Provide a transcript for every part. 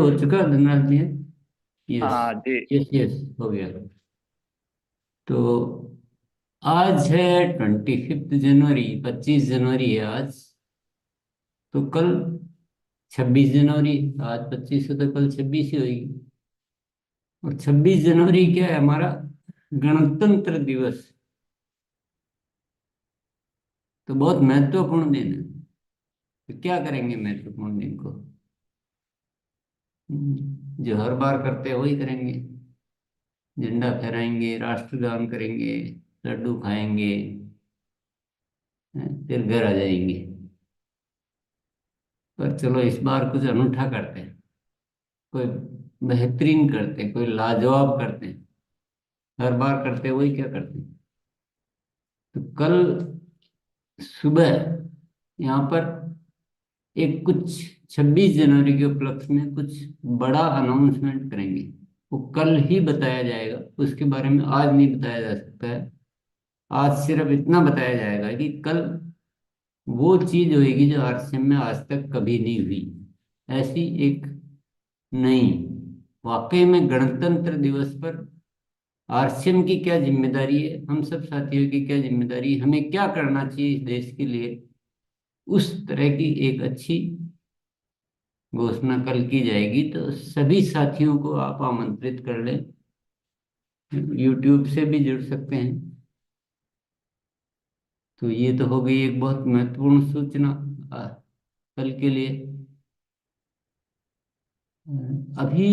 हो चुका धनराज जी? यस। हाँ जी। यस यस, हो गया। तो आज है 25 जनवरी, 25 जनवरी है आज। तो कल 26 जनवरी। आज 25 है तो कल 26 ही होगी। और 26 जनवरी क्या है हमारा? गणतंत्र दिवस। तो बहुत महत्वपूर्ण दिन है। तो क्या करेंगे महत्वपूर्ण दिन को? जो हर बार करते हैं वही करेंगे। झंडा फहराएंगे, राष्ट्रगान करेंगे, लड्डू खाएंगे, फिर घर आ जाएंगे। पर चलो इस बार कुछ अनूठा करते हैं। कोई बेहतरीन करते हैं, कोई लाजवाब करते हैं। हर बार करते हैं वही क्या करते हैं। तो कल सुबह यहाँ पर एक कुछ 26 जनवरी के उपलक्ष्य में कुछ बड़ा अनाउंसमेंट करेंगे। वो कल ही बताया जाएगा, उसके बारे में आज नहीं बताया जा सकता है। आज सिर्फ इतना बताया जाएगा कि कल वो चीज होगी जो आरसीएम में आज तक कभी नहीं हुई। ऐसी एक नई, वाकई में गणतंत्र दिवस पर आरसीएम की क्या जिम्मेदारी है, हम सब साथियों की क्या जिम्मेदारी है, हमें क्या करना चाहिए इस देश के लिए, उस तरह की एक अच्छी घोषणा कल की जाएगी। तो सभी साथियों को आप आमंत्रित कर लें। यूट्यूब से भी जुड़ सकते हैं। तो ये तो हो गई एक बहुत महत्वपूर्ण सूचना कल के लिए। अभी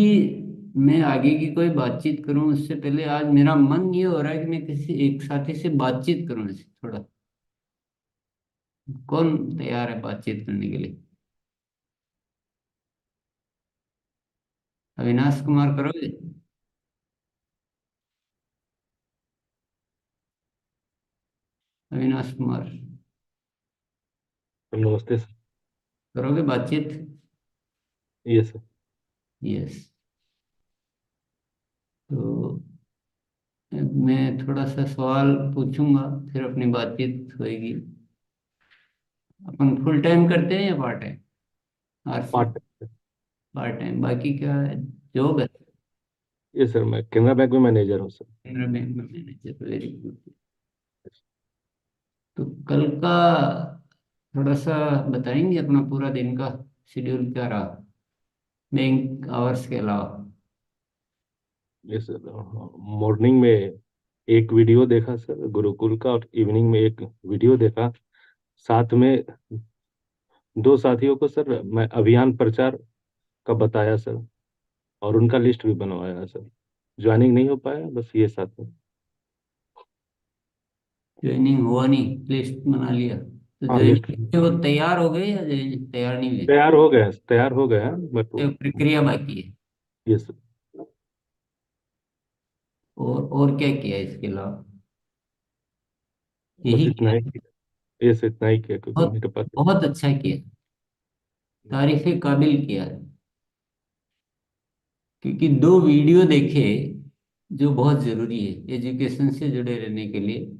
मैं आगे की कोई बातचीत करूं उससे पहले आज मेरा मन ये हो रहा है कि मैं किसी एक साथी से बातचीत करूं इससे थोड़ा। कौन तैयार है बातचीत करने के लिए? अविनाश कुमार करोगे? अविनाश कुमार, नमस्ते सर। करोगे बातचीत? ये सर। यस। तो मैं थोड़ा सा सवाल पूछूंगा, फिर अपनी बातचीत होएगी। अपन फुल टाइम करते हैं या part time? RC part time. Part time, बाकी क्या है? जॉब है? ये सर, मैं केनरा बैंक में मैनेजर हूँ सर। केनरा बैंक में मैनेजर, वेरी गुड। तो कल का थोड़ा सा बताएंगे अपना पूरा दिन का शेड्यूल क्या रहा, बैंक आवर्स के अलावा? ये सर, मॉर्निंग में एक वीडियो देखा सर गुरुकुल का, और इवनिंग में एक वीडियो देखा। साथ में दो साथियों को सर मैं अभियान प्रचार का बताया सर, और उनका लिस्ट भी बनवाया सर। ज्वाइनिंग नहीं हो पाया, बस ये साथ में। ज्वाइनिंग हुआ नहीं, लिस्ट बना लिया तो हाँ, लिस्ट ज्वाइनिंग वो तैयार हो गए या तैयार नहीं हुए? तैयार हो गया, तैयार हो गया है, बट तो प्रक्रिया बाकी है। ये सर। और क्या किया इसके अलावा? बस यही इतना किया? ही किया। ये सर, इतना ही किया क्योंकि बहुत मेरे पास। बहुत अच्छा किया, तारीफे काबिल किया। क्योंकि दो वीडियो देखे जो बहुत जरूरी है एजुकेशन से जुड़े रहने के लिए।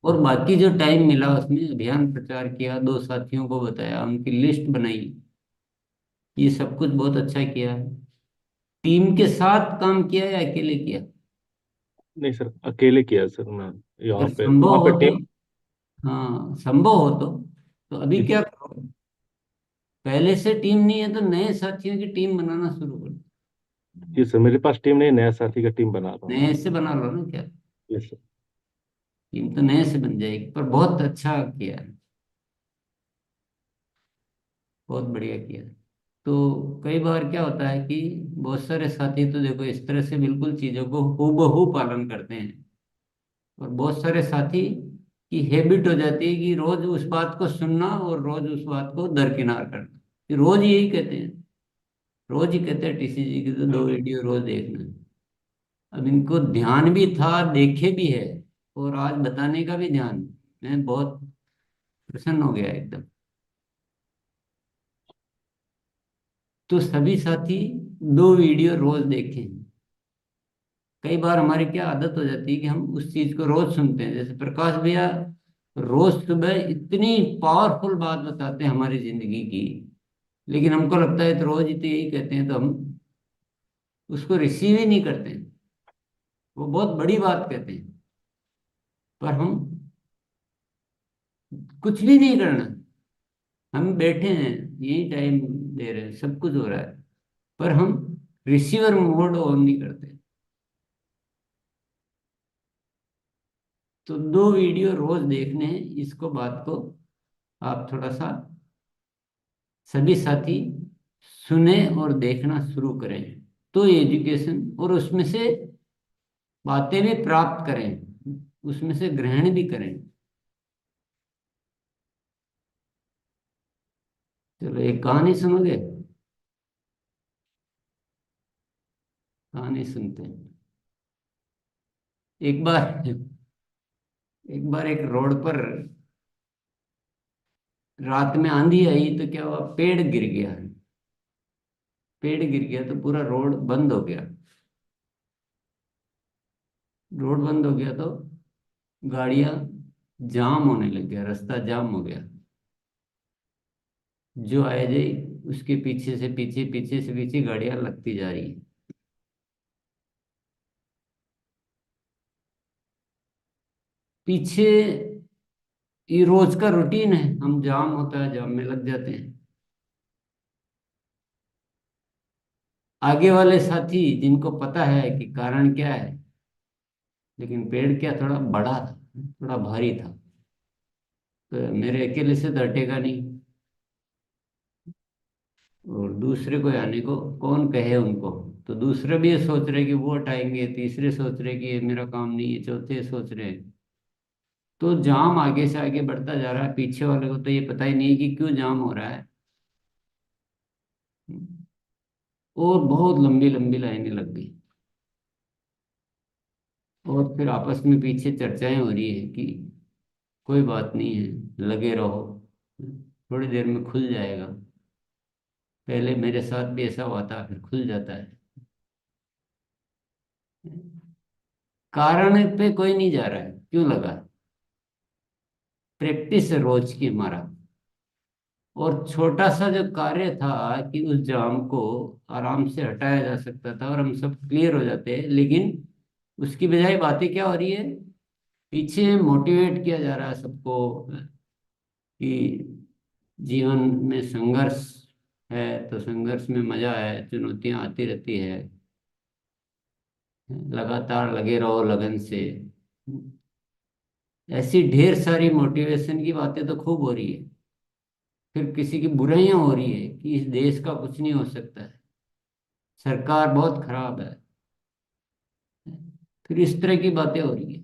और बाकी जो टाइम मिला उसमें अभियान प्रचार किया, दो साथियों को बताया, उनकी लिस्ट बनाई। ये सब कुछ बहुत अच्छा किया है। टीम के साथ काम किया या अकेले किया? नहीं सर, अकेले किया सर मैं। यहाँ अगर पे संभव वहाँ हो पे तो, टीम। हाँ संभव हो तो अभी क्या करो, पहले से टीम नहीं है तो नए साथियों की टीम बनाना शुरू करो। जी सर, मेरे पास टीम नहीं, नया साथी का टीम बना रहा हूँ। नए से बना लो ना क्या, यस सर। टीम तो नए से बन जाएगी। पर बहुत अच्छा किया है, बहुत बढ़िया किया है। तो कई बार क्या होता है कि बहुत सारे साथी तो देखो इस तरह से बिल्कुल चीजों को हूबहू पालन करते हैं। और बहुत सारे साथी की हैबिट हो जाती है कि रोज उस बात को सुनना और रोज उस बात को दरकिनार करना, कि रोज यही कहते हैं। रोज ही कहते हैं टीसीजी की तो दो वीडियो रोज देखना है। अब इनको ध्यान भी था, देखे भी है, और आज बताने का भी ध्यान। मैं बहुत प्रसन्न हो गया एकदम। तो सभी साथी दो वीडियो रोज देखें। कई बार हमारी क्या आदत हो जाती है कि हम उस चीज को रोज सुनते हैं। जैसे प्रकाश भैया रोज सुबह इतनी पावरफुल बात बताते हैं हमारी जिंदगी की, लेकिन हमको लगता है तो रोज ही तो यही कहते हैं, तो हम उसको रिसीव ही नहीं करते हैं। वो बहुत बड़ी बात कहते हैं, पर हम कुछ भी नहीं करना, हम बैठे हैं, यही टाइम दे रहे हैं, सब कुछ हो रहा है, पर हम रिसीवर मोड ऑन नहीं करते। तो 2 वीडियो रोज देखने हैं, इसको बात को आप थोड़ा सा सभी साथी सुने और देखना शुरू करें, तो एजुकेशन, और उसमें से बातें भी प्राप्त करें, उसमें से ग्रहण भी करें। चलो एक कहानी सुनोगे? कहानी सुनते हैं। एक बार एक रोड पर रात में आंधी आई, तो क्या हुआ, पेड़ गिर गया। पेड़ गिर गया तो पूरा रोड बंद हो गया। रोड बंद हो गया तो गाड़ियां जाम होने लग गया, रास्ता जाम हो गया। जो आए जाए उसके पीछे से पीछे, पीछे से पीछे गाड़ियां लगती जा रही है। पीछे, ये रोज का रूटीन है, हम जाम होता है, जाम में लग जाते हैं। आगे वाले साथी जिनको पता है कि कारण क्या है, लेकिन पेड़ क्या थोड़ा बड़ा था, थोड़ा भारी था, तो मेरे अकेले से तो हटेगा नहीं, और दूसरे को आने को कौन कहे उनको। तो दूसरे भी ये सोच रहे कि वो हटाएंगे, तीसरे सोच रहे कि ये मेरा काम नहीं है, चौथे सोच रहे हैं। तो जाम आगे से आगे बढ़ता जा रहा है, पीछे वाले को तो ये पता ही नहीं कि क्यों जाम हो रहा है। और बहुत लंबी लंबी लाइनें लग गई। और फिर आपस में पीछे चर्चाएं हो रही है कि कोई बात नहीं है, लगे रहो, थोड़ी देर में खुल जाएगा। पहले मेरे साथ भी ऐसा हुआ था, फिर खुल जाता है। कारण पे कोई नहीं जा रहा है, क्यों लगा? प्रैक्टिस है रोज की हमारा। और छोटा सा जो कार्य था कि उस जाम को आराम से हटाया जा सकता था और हम सब क्लियर हो जाते हैं, लेकिन उसकी बजाय बातें क्या हो रही है, पीछे मोटिवेट किया जा रहा है सबको कि जीवन में संघर्ष है, तो संघर्ष में मजा है, चुनौतियां आती रहती है, लगातार लगे रहो लगन से। ऐसी ढेर सारी मोटिवेशन की बातें तो खूब हो रही है। फिर किसी की बुराइयां हो रही है कि इस देश का कुछ नहीं हो सकता है, सरकार बहुत खराब है, फिर इस तरह की बातें हो रही है।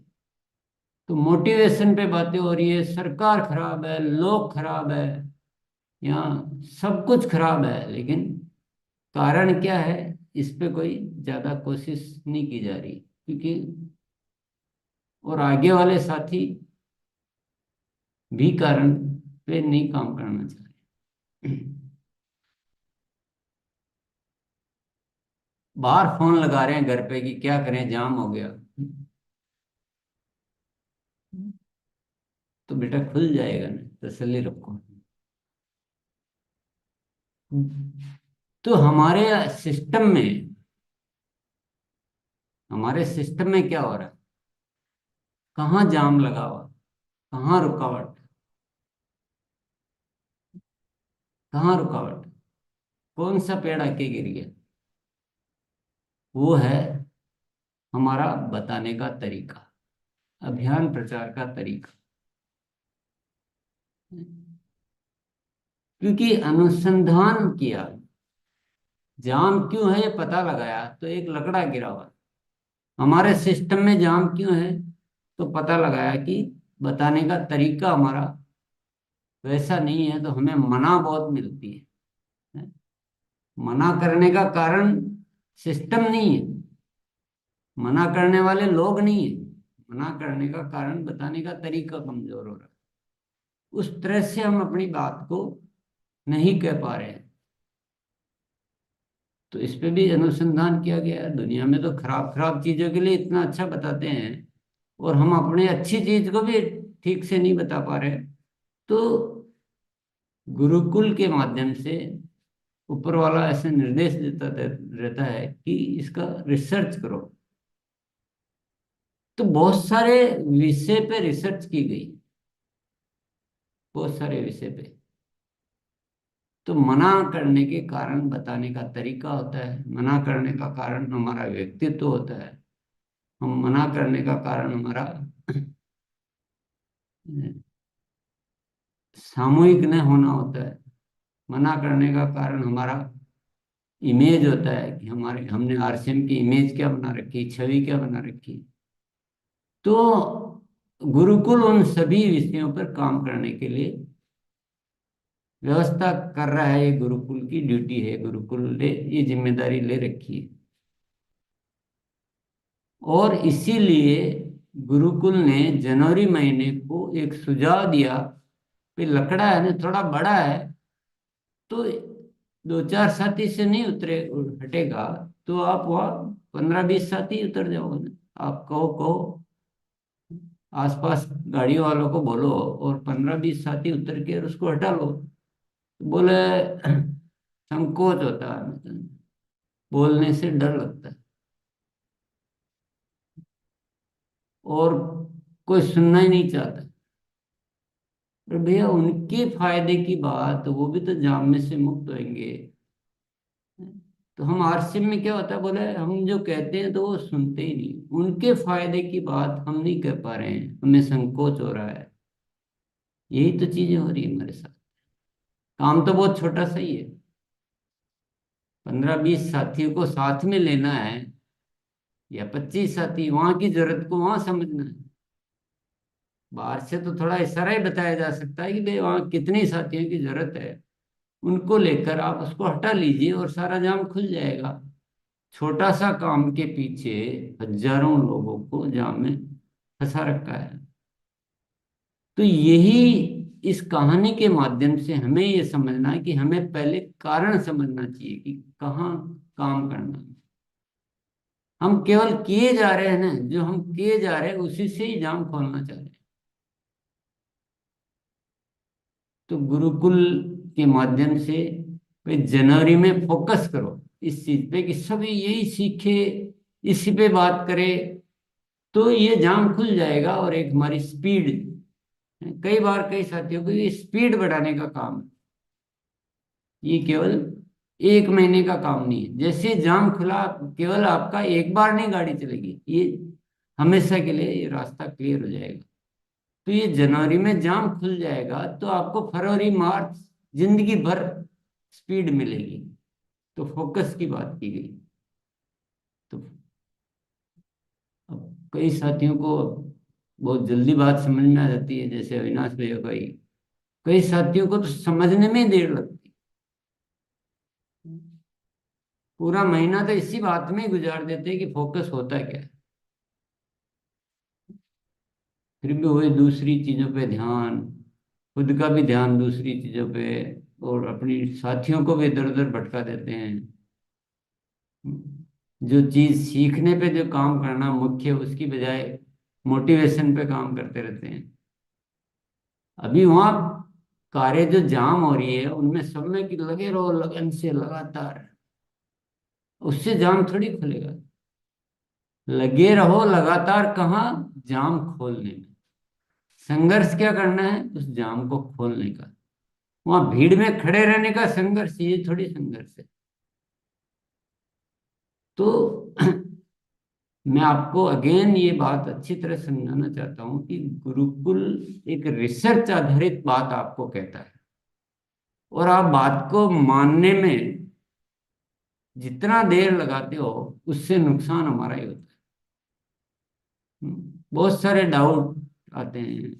तो मोटिवेशन पे बातें हो रही है, सरकार खराब है, लोग खराब है, यहाँ सब कुछ खराब है, लेकिन कारण क्या है, इस पे कोई ज्यादा कोशिश नहीं की जा रही, क्योंकि और आगे वाले साथी भी कारण पे नहीं काम करना चाह रहे। बाहर फोन लगा रहे हैं घर पे कि क्या करें, जाम हो गया। तो बेटा खुल जाएगा ना, तसल्ली रखो। तो हमारे सिस्टम में क्या हो रहा है, कहाँ जाम लगा हुआ, कहाँ रुकावट, कहाँ रुकावट, कौन सा पेड़ आके गिर गया? वो है हमारा बताने का तरीका, अभियान प्रचार का तरीका। क्योंकि अनुसंधान किया, जाम क्यों है ये पता लगाया, तो एक लकड़ा गिरा हुआ। हमारे सिस्टम में जाम क्यों है, तो पता लगाया कि बताने का तरीका हमारा वैसा नहीं है, तो हमें मना बहुत मिलती है। मना करने का कारण सिस्टम नहीं है, मना करने वाले लोग नहीं है, मना करने का कारण बताने का तरीका कमजोर हो रहा है। उस तरह से हम अपनी बात को नहीं कह पा रहे हैं। तो इस पे भी अनुसंधान किया गया है। दुनिया में तो खराब खराब चीजों के लिए इतना अच्छा बताते हैं, और हम अपने अच्छी चीज को भी ठीक से नहीं बता पा रहे। तो गुरुकुल के माध्यम से ऊपर वाला ऐसे निर्देश रहता है कि इसका रिसर्च करो। तो बहुत सारे विषय पे रिसर्च की गई, बहुत सारे विषय पे। तो मना करने के कारण बताने का तरीका होता है, मना करने का कारण हमारा व्यक्तित्व होता है, हम मना करने का कारण हमारा सामूहिक न होना होता है, मना करने का कारण हमारा इमेज होता है कि हमारे हमने आरसीएम की इमेज क्या बना रखी, छवि क्या बना रखी। तो गुरुकुल उन सभी विषयों पर काम करने के लिए व्यवस्था कर रहा है। ये गुरुकुल की ड्यूटी है, गुरुकुल ने ये जिम्मेदारी ले रखी है। और इसीलिए गुरुकुल ने जनवरी महीने को एक सुझाव दिया कि लकड़ा है ना थोड़ा बड़ा है, तो 2-4 साथी से नहीं उतरे हटेगा, तो आप वहाँ 15-20 साथी उतर जाओगे ना। आप कहो आसपास गाड़ी वालों को बोलो और 15-20 साथी उतर के और उसको हटा लो। तो बोले संकोच होता है, मतलब बोलने से डर लगता है, और कोई सुनना ही नहीं चाहता। पर भैया उनके फायदे की बात, वो भी तो जाम में से मुक्त होंगे। तो हम आरसीएम में क्या होता है, बोले हम जो कहते हैं तो वो सुनते ही नहीं, उनके फायदे की बात हम नहीं कर पा रहे हैं, हमें संकोच हो रहा है। यही तो चीजें हो रही है हमारे साथ। काम तो बहुत छोटा सा ही है, 15-20 साथियों को साथ में लेना है, या 25 साथी, वहां की जरूरत को वहां समझना है। बाहर से तो थोड़ा इशारा ही बताया जा सकता है कि भाई वहां कितनी साथियों की जरूरत है, उनको लेकर आप उसको हटा लीजिए और सारा जाम खुल जाएगा। छोटा सा काम के पीछे हजारों लोगों को जाम में फंसा रखा है। तो यही इस कहानी के माध्यम से हमें ये समझना है कि हमें पहले कारण समझना चाहिए कि कहाँ काम करना है। हम केवल किए जा रहे हैं ना, जो हम किए जा रहे हैं उसी से ही जाम खोलना चाह रहे हैं। तो गुरुकुल के माध्यम से भाई जनवरी में फोकस करो इस चीज पे कि सभी यही सीखे, इसी पे बात करें, तो ये जाम खुल जाएगा। और एक हमारी स्पीड, कई बार कई साथियों को ये स्पीड बढ़ाने का काम है, ये केवल 1 महीने का काम नहीं है। जैसे जाम खुला, केवल आपका एक बार नहीं गाड़ी चलेगी, ये हमेशा के लिए ये रास्ता क्लियर हो जाएगा। तो ये जनवरी में जाम खुल जाएगा तो आपको फरवरी मार्च जिंदगी भर स्पीड मिलेगी। तो फोकस की बात की गई। तो अब कई साथियों को बहुत जल्दी बात समझ में आ जाती है, जैसे अविनाश भैया का ही। कई साथियों को तो समझने में देर लगती है, पूरा महीना तो इसी बात में ही गुजार देते हैं कि फोकस होता क्या है। फिर भी वही दूसरी चीजों पे ध्यान, खुद का भी ध्यान दूसरी चीजों पे, और अपनी साथियों को भी इधर उधर भटका देते हैं। जो चीज सीखने पे जो काम करना मुख्य, उसकी बजाय मोटिवेशन पे काम करते रहते हैं। अभी वहां कार्य जो जाम हो रही है उनमें सब में कि लगे रहो लगन से लगातार, उससे जाम थोड़ी खुलेगा। लगे रहो लगातार कहाँ, जाम खोलने में। संघर्ष क्या करना है, उस जाम को खोलने का। वहां भीड़ में खड़े रहने का संघर्ष, ये थोड़ी संघर्ष है। तो मैं आपको अगेन ये बात अच्छी तरह समझाना चाहता हूं कि गुरुकुल एक रिसर्च आधारित बात आपको कहता है, और आप बात को मानने में जितना देर लगाते हो उससे नुकसान हमारा ही होता है। बहुत सारे डाउट आते हैं,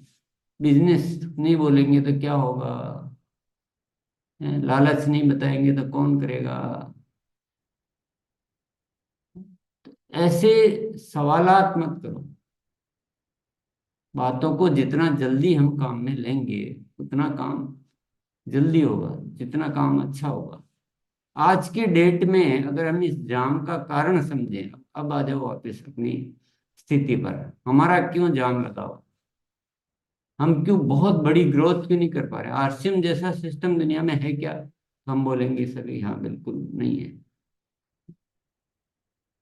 बिजनेस नहीं बोलेंगे तो क्या होगा, लालच नहीं बताएंगे तो कौन करेगा। ऐसे सवालात मत करो। बातों को जितना जल्दी हम काम में लेंगे उतना काम जल्दी होगा, जितना काम अच्छा होगा। आज की डेट में अगर हम इस जाम का कारण समझें, अब आ जाओ वापस अपनी स्थिति पर, हमारा क्यों जाम लगा हुआ, हम क्यों बहुत बड़ी ग्रोथ क्यों नहीं कर पा रहे। आरसीएम जैसा सिस्टम दुनिया में है क्या? हम बोलेंगे सभी हाँ बिल्कुल नहीं है।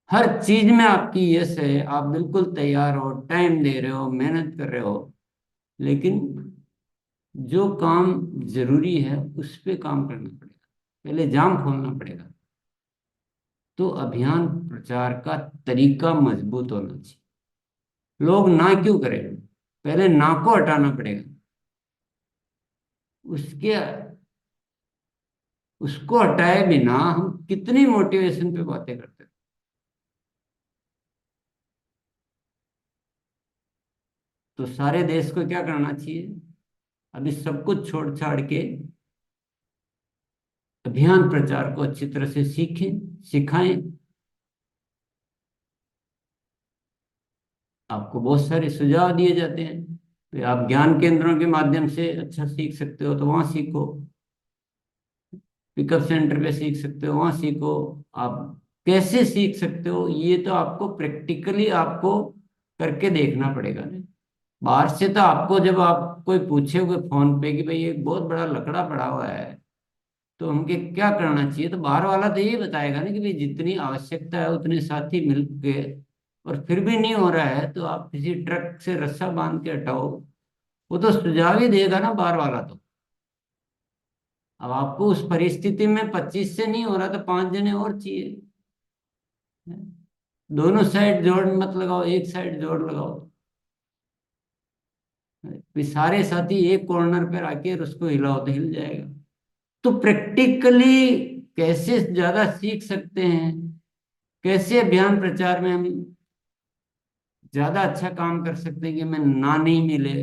हर चीज में आपकी यस है, आप बिल्कुल तैयार हो, टाइम दे रहे हो, मेहनत कर रहे हो, लेकिन जो काम जरूरी है उस पे काम करना पड़ेगा, पहले जाम खोलना पड़ेगा। तो अभियान प्रचार का तरीका मजबूत होना चाहिए। लोग ना क्यों करें, पहले ना को हटाना पड़ेगा। उसके उसको हटाए बिना हम कितनी मोटिवेशन पे बातें करते हैं। तो सारे देश को क्या करना चाहिए, अभी सब कुछ छोड़ छाड़ के अभियान प्रचार को अच्छी तरह से सीखें, सिखाएं। आपको बहुत सारे सुझाव दिए जाते हैं, तो आप ज्ञान केंद्रों के माध्यम से अच्छा सीख सकते हो तो वहां सीखो, पिकअप सेंटर पे सीख सकते हो वहां सीखो। आप कैसे सीख सकते हो ये तो आपको प्रैक्टिकली आपको करके देखना पड़ेगा ना। बाहर से तो आपको, जब आप कोई पूछेगे फोन पे कि भाई एक बहुत बड़ा लकड़ा पड़ा हुआ है तो हमके क्या करना चाहिए, तो बाहर वाला तो यही बताएगा ना कि भाई जितनी आवश्यकता है उतने साथी मिल के, और फिर भी नहीं हो रहा है तो आप किसी ट्रक से रस्सा बांध के हटाओ। वो तो सुझाव ही देगा ना बाहर वाला तो। अब आपको उस परिस्थिति में 25 से नहीं हो रहा तो 5 जने और चाहिए। दोनों साइड जोड़ मत लगाओ, एक साइड जोड़ लगाओ। भी सारे साथी एक कॉर्नर पे आके उसको हिलाओ तो हिल जाएगा। तो प्रैक्टिकली कैसे ज्यादा सीख सकते हैं, कैसे अभियान प्रचार में हम ज्यादा अच्छा काम कर सकते हैं कि हमें ना नहीं मिले,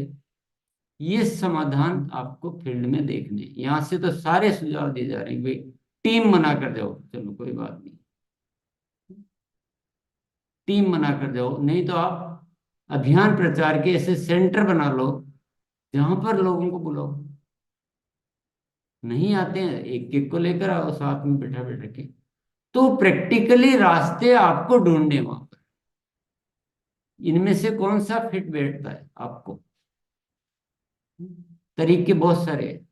ये समाधान आपको फील्ड में देखने यहाँ से तो सारे सुझाव दिए जा रहे हैं। भाई टीम बना कर जाओ, चलो कोई बात नहीं, टीम बना कर जाओ, नहीं तो आप अभियान प्रचार के ऐसे सेंटर बना लो जहां पर लोगों को बुलाओ। नहीं आते हैं एक एक को लेकर आओ साथ में बैठा बैठा के। तो प्रैक्टिकली रास्ते आपको ढूंढने वहां पर, इनमें से कौन सा फिट बैठता है आपको। तरीके बहुत सारे हैं,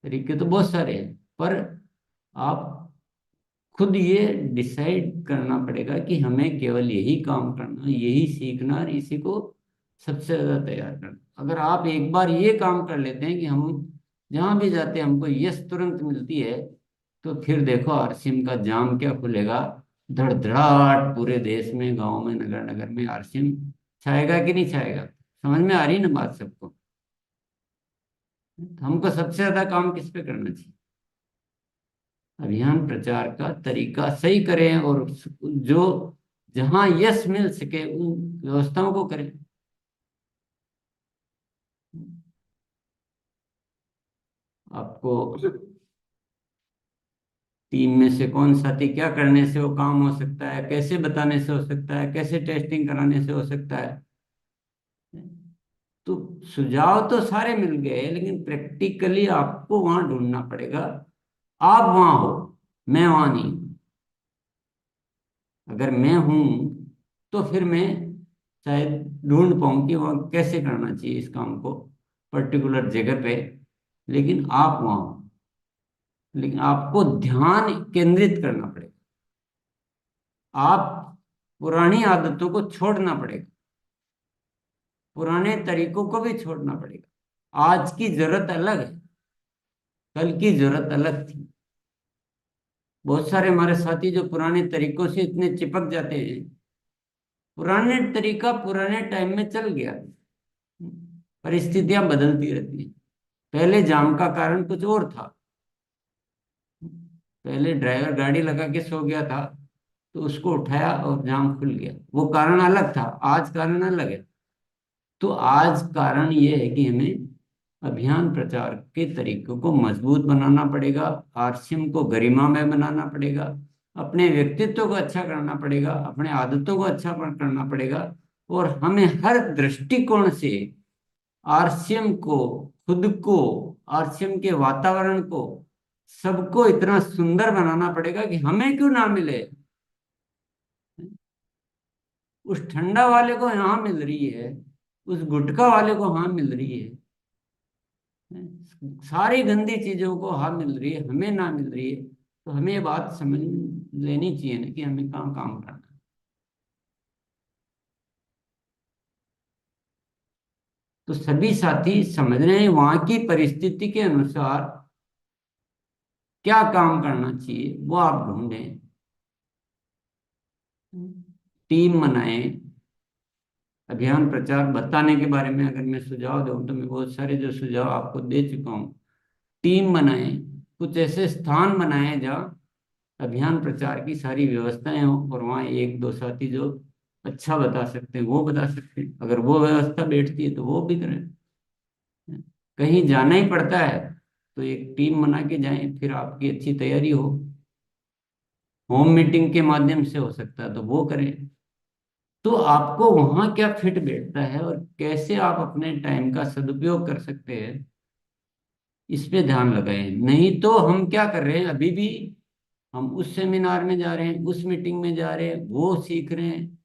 तरीके तो बहुत सारे हैं, पर आप खुद ये डिसाइड करना पड़ेगा कि हमें केवल यही काम करना, यही सीखना और इसी को सबसे ज्यादा तैयार करना। अगर आप एक बार ये काम कर लेते हैं कि हम जहां भी जाते हैं हमको यस तुरंत मिलती है, तो फिर देखो आरसीएम का जाम क्या खुलेगा। धड़धड़ाहट पूरे देश में, गांव में, नगर नगर में आरसीएम छाएगा कि नहीं छाएगा। समझ में आ रही ना बात सबको। तो हमको सबसे ज्यादा काम किस पे करना चाहिए, अभियान प्रचार का तरीका सही करें, और जो जहां यश मिल सके उन व्यवस्थाओं को करें। आपको टीम में से कौन साथी क्या करने से वो काम हो सकता है, कैसे बताने से हो सकता है, कैसे टेस्टिंग कराने से हो सकता है। तो सुझाव तो सारे मिल गए, लेकिन प्रैक्टिकली आपको वहां ढूंढना पड़ेगा। आप वहां हो, मैं वहां नहीं हूं। अगर मैं हूं तो फिर मैं शायद ढूंढ पाऊं कि वहां कैसे करना चाहिए इस काम को पर्टिकुलर जगह पे। लेकिन आप वहां हो, लेकिन आपको ध्यान केंद्रित करना पड़ेगा। आप पुरानी आदतों को छोड़ना पड़ेगा, पुराने तरीकों को भी छोड़ना पड़ेगा। आज की जरूरत अलग है, कल की जरूरत अलग थी। बहुत सारे हमारे साथी जो पुराने तरीकों से इतने चिपक जाते हैं, पुराने तरीका पुराने टाइम में चल गया, परिस्थितियां बदलती रहती हैं। पहले जाम का कारण कुछ और था, पहले ड्राइवर गाड़ी लगा के सो गया था तो उसको उठाया और जाम खुल गया, वो कारण अलग था। आज कारण अलग है। तो आज कारण ये है कि हमें अभियान प्रचार के तरीकों को मजबूत बनाना पड़ेगा, आरसीएम को गरिमामय बनाना पड़ेगा, अपने व्यक्तित्व को अच्छा करना पड़ेगा, अपने आदतों को अच्छा करना पड़ेगा। और हमें हर दृष्टिकोण से आरसीएम को, खुद को, आरसीएम के वातावरण को, सबको इतना सुंदर बनाना पड़ेगा कि हमें क्यों ना मिले, उस ठंडा वाले को यहाँ मिल रही है, उस गुटखा वाले को वहां मिल रही है। सारी गंदी चीजों को हाँ मिल रही है, हमें ना मिल रही है, तो हमें ये बात समझ लेनी चाहिए ना कि हमें कहाँ काम करना है। तो सभी साथी समझ रहे हैं वहां की परिस्थिति के अनुसार क्या काम करना चाहिए, वो आप ढूंढें, टीम बनाएं। अभियान प्रचार बताने के बारे में अगर मैं सुझाव दूं तो मैं बहुत सारे जो सुझाव आपको दे चुका हूँ। टीम बनाएं, कुछ ऐसे स्थान बनाएं जहाँ अभियान प्रचार की सारी व्यवस्थाएं हो, और वहाँ एक दो साथी जो अच्छा बता सकते हैं वो बता सकते हैं, अगर वो व्यवस्था बैठती है तो वो भी करें। कहीं जाना ही पड़ता है तो एक टीम बना के जाएं, फिर आपकी अच्छी तैयारी हो, होम मीटिंग के माध्यम से हो सकता है तो वो करें। तो आपको वहां क्या फिट बैठता है और कैसे आप अपने टाइम का सदुपयोग कर सकते हैं, इस पे ध्यान लगाएं। नहीं तो हम क्या कर रहे हैं अभी भी, हम उस सेमिनार में जा रहे हैं, उस मीटिंग में जा रहे हैं, वो सीख रहे हैं।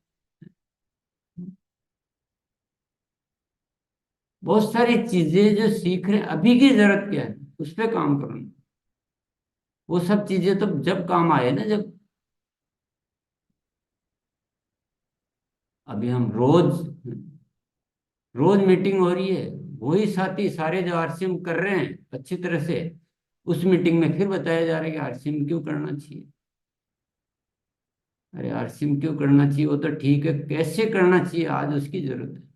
बहुत सारी चीजें जो सीख रहे हैं, अभी की जरूरत क्या है उस पे काम करो। वो सब चीजें तो जब काम आए ना, जब अभी हम रोज रोज मीटिंग हो रही है, वही साथी सारे जो आरसीएम कर रहे हैं अच्छी तरह से, उस मीटिंग में फिर बताया जा रहा है कि आरसीएम क्यों करना चाहिए। अरे आरसीएम क्यों करना चाहिए वो तो ठीक है, कैसे करना चाहिए आज उसकी जरूरत है।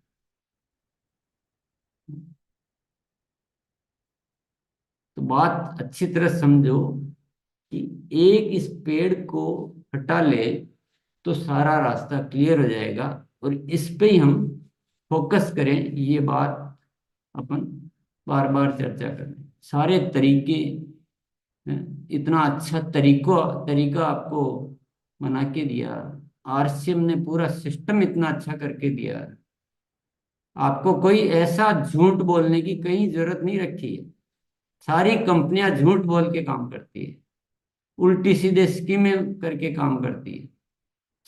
तो बात अच्छी तरह समझो कि एक इस पेड़ को हटा ले तो सारा रास्ता क्लियर हो जाएगा, और इस पे ही हम फोकस करें, ये बात अपन बार बार चर्चा करें। सारे तरीके हैं, इतना अच्छा तरीका आपको बना के दिया, आरसीएम ने पूरा सिस्टम इतना अच्छा करके दिया, आपको कोई ऐसा झूठ बोलने की कहीं जरूरत नहीं रखी है। सारी कंपनियां झूठ बोल के काम करती है, उल्टी सीधे स्कीमें करके काम करती है।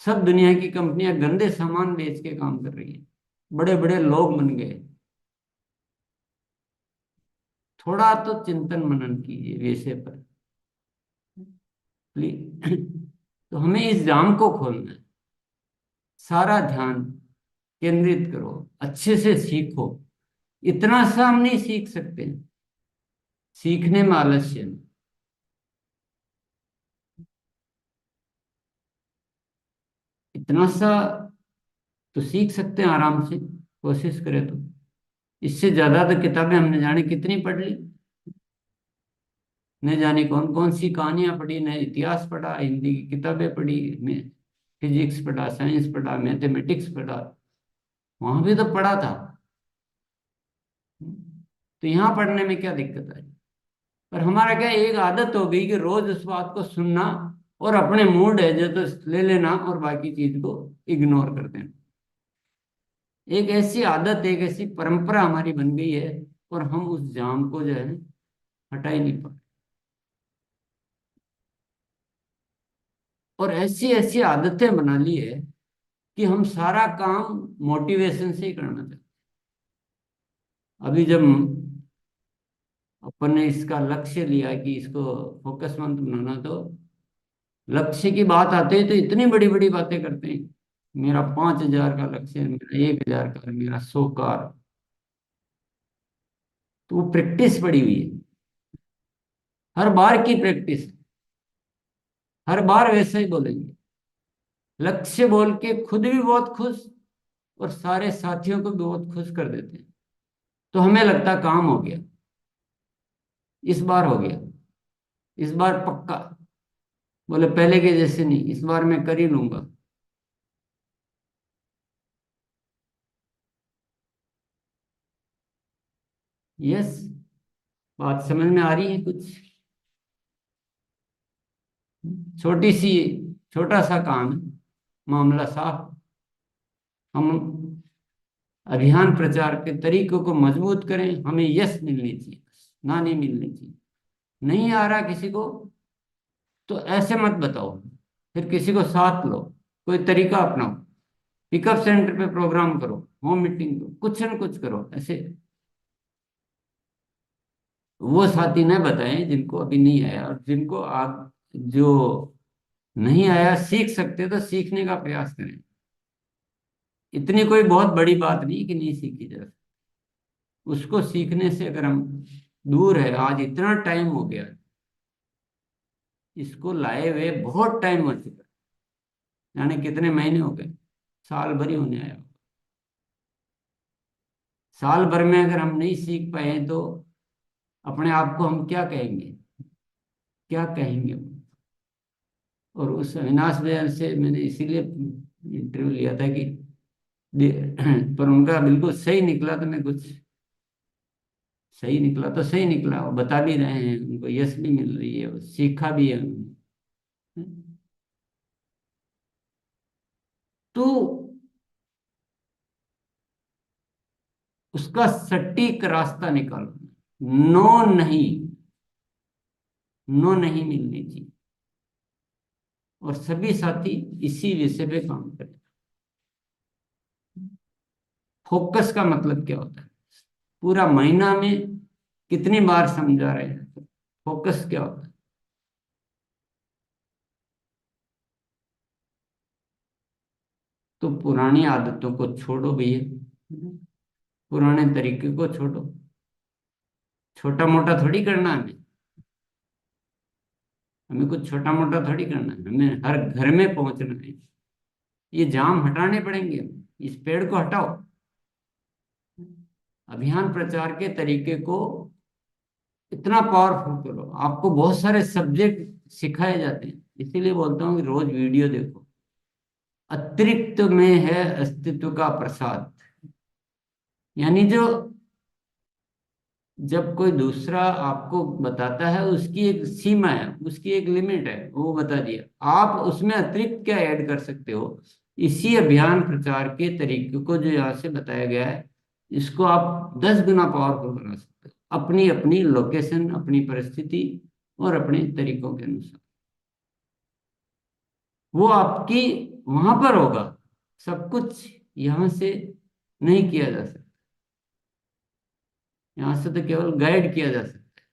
सब दुनिया की कंपनियां गंदे सामान बेच के काम कर रही है, बड़े बड़े लोग बन गए। थोड़ा तो चिंतन मनन कीजिए विषय पर प्लीज। तो हमें इस जाम को खोलना है, सारा ध्यान केंद्रित करो, अच्छे से सीखो। इतना सा हम नहीं सीख सकते, सीखने में आलस्य नहीं। इतना सा तो सीख सकते हैं आराम से, कोशिश करें तो। इससे ज्यादा तो किताबें हमने जाने कितनी पढ़ ली, न जाने कौन कौन सी कहानियां पढ़ी, न इतिहास पढ़ा, हिंदी की किताबें पढ़ी, मैं फिजिक्स पढ़ा, साइंस पढ़ा, मैथमेटिक्स पढ़ा, वहां भी तो पढ़ा था। तो यहाँ पढ़ने में क्या दिक्कत आई। पर हमारा क्या एक आदत हो गई कि रोज उस बात को सुनना, और अपने मूड है जो तो ले लेना और बाकी चीज को इग्नोर कर देना। एक ऐसी आदत, एक ऐसी परंपरा हमारी बन गई है, और हम उस जाम को जो है हटा ही नहीं पाते। और ऐसी ऐसी आदतें बना ली है कि हम सारा काम मोटिवेशन से ही करना चाहते हैं। अभी जब अपन ने इसका लक्ष्य लिया कि इसको फोकस मंथ बनाना, तो लक्ष्य की बात आते है तो इतनी बड़ी बड़ी बातें करते हैं। मेरा 5,000 का लक्ष्य है, मेरा 1,000 का, मेरा 100 का। तो वो प्रैक्टिस पड़ी हुई है, हर बार की प्रैक्टिस, हर बार वैसे ही बोलेंगे। लक्ष्य बोल के खुद भी बहुत खुश, और सारे साथियों को भी बहुत खुश कर देते हैं। तो हमें लगता काम हो गया, इस बार हो गया, इस बार पक्का। बोले पहले के जैसे नहीं, इस बार मैं कर ही लूंगा। यस, बात समझ में आ रही है कुछ। छोटी सी, छोटा सा काम है, मामला साफ। हम अभियान प्रचार के तरीकों को मजबूत करें, हमें यश मिलनी चाहिए, ना नहीं मिलनी चाहिए। नहीं आ रहा किसी को तो ऐसे मत बताओ, फिर किसी को साथ लो, कोई तरीका अपनाओ, पिकअप सेंटर पे प्रोग्राम करो, होम मीटिंग करो, कुछ न कुछ करो ऐसे। वो साथी न बताएं जिनको अभी नहीं आया, और जिनको आप जो नहीं आया सीख सकते तो सीखने का प्रयास करें। इतनी कोई बहुत बड़ी बात नहीं कि नहीं सीखी जा सकती। उसको सीखने से अगर हम दूर है, आज इतना टाइम हो गया, इसको लाए हुए बहुत टाइम हो चुका, यानी कितने महीने हो गए, साल भर ही होने आया। साल भर में अगर हम नहीं सीख पाए तो अपने आप को हम क्या कहेंगे, क्या कहेंगे। और उस अविनाश भैया से मैंने इसीलिए इंटरव्यू लिया था कि पर उनका बिल्कुल सही निकला, तो मैं कुछ सही निकला तो सही निकला, वो बता भी रहे हैं, उनको यश भी मिल रही है, वो सीखा भी है उन्होंने। तो उसका सटीक रास्ता निकालो। नो नहीं, नो नहीं मिलनी चाहिए। और सभी साथी इसी विषय पे काम करें। फोकस का मतलब क्या होता है, पूरा महीना में कितनी बार समझा रहे हैं, फोकस क्या होता है। तो पुरानी आदतों को छोड़ो भैया, पुराने तरीके को छोड़ो। छोटा मोटा थोड़ी करना है हमें, हमें कुछ छोटा मोटा थोड़ी करना है, हमें हर घर में पहुंचना है। ये जाम हटाने पड़ेंगे, इस पेड़ को हटाओ। अभियान प्रचार के तरीके को इतना पावरफुल करो, आपको बहुत सारे सब्जेक्ट सिखाए जाते हैं। इसीलिए बोलता हूँ कि रोज वीडियो देखो। अतिरिक्त में है अस्तित्व का प्रसाद, यानी जो जब कोई दूसरा आपको बताता है उसकी एक सीमा है, उसकी एक लिमिट है, वो बता दिया, आप उसमें अतिरिक्त क्या ऐड कर सकते हो। इसी अभियान प्रचार के तरीके को जो यहाँ से बताया गया है, इसको आप 10 गुना पावरफुल बना सकते हो, अपनी अपनी लोकेशन, अपनी परिस्थिति और अपने तरीकों के अनुसार। वो आपकी वहां पर होगा, सब कुछ यहाँ से नहीं किया जा सकता। यहाँ से तो केवल गाइड किया जा सकता है,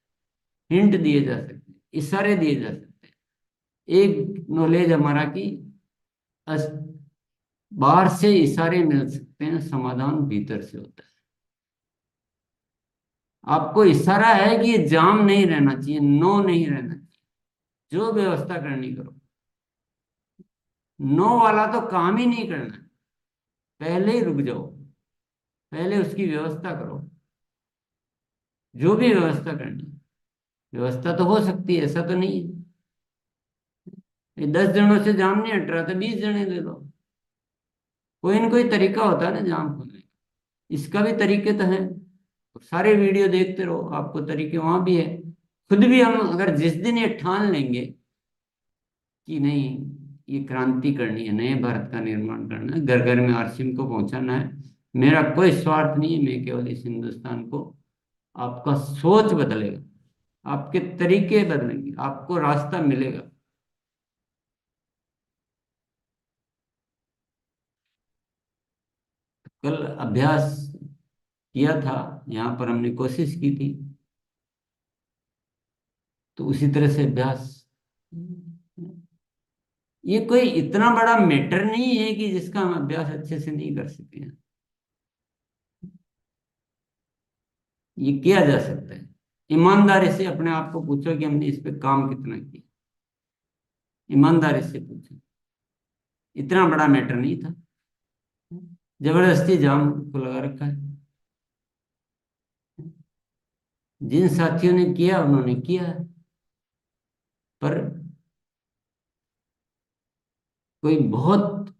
हिंट दिए जा सकते हैं, इशारे दिए जा सकते हैं। एक नॉलेज हमारा कि अस- बाहर से इशारे मिल सकते हैं, समाधान भीतर से होता है। आपको इशारा है कि ये जाम नहीं रहना चाहिए, नो नहीं रहना चाहिए, जो व्यवस्था करनी करो। नो वाला तो काम ही नहीं करना है, पहले ही रुक जाओ, पहले उसकी व्यवस्था करो। जो भी व्यवस्था करनी, व्यवस्था तो हो सकती है, ऐसा तो नहीं है। ये 10 जनों से जाम नहीं हट रहा था, 20 जने ले लो। कोई ना कोई तरीका होता है ना जाम खोलने का, इसका भी तरीके तो हैं। तो सारे वीडियो देखते रहो, आपको तरीके वहां भी है। खुद भी हम अगर जिस दिन ये ठान लेंगे कि नहीं, ये क्रांति करनी है, नए भारत का निर्माण करना है, घर घर में आरसीएम को पहुंचाना है, मेरा कोई स्वार्थ नहीं है, मैं केवल इस हिंदुस्तान को, आपका सोच बदलेगा, आपके तरीके बदलेंगे, आपको रास्ता मिलेगा। कल अभ्यास किया था, यहाँ पर हमने कोशिश की थी, तो उसी तरह से अभ्यास। ये कोई इतना बड़ा मैटर नहीं है कि जिसका हम अभ्यास अच्छे से नहीं कर सके हैं। ये किया जा सकता है। ईमानदारी से अपने आप को पूछो कि हमने इस पे काम कितना किया, ईमानदारी से पूछो। इतना बड़ा मैटर नहीं था, जबरदस्ती जाम को लगा रखा है। जिन साथियों ने किया उन्होंने किया है, पर कोई बहुत,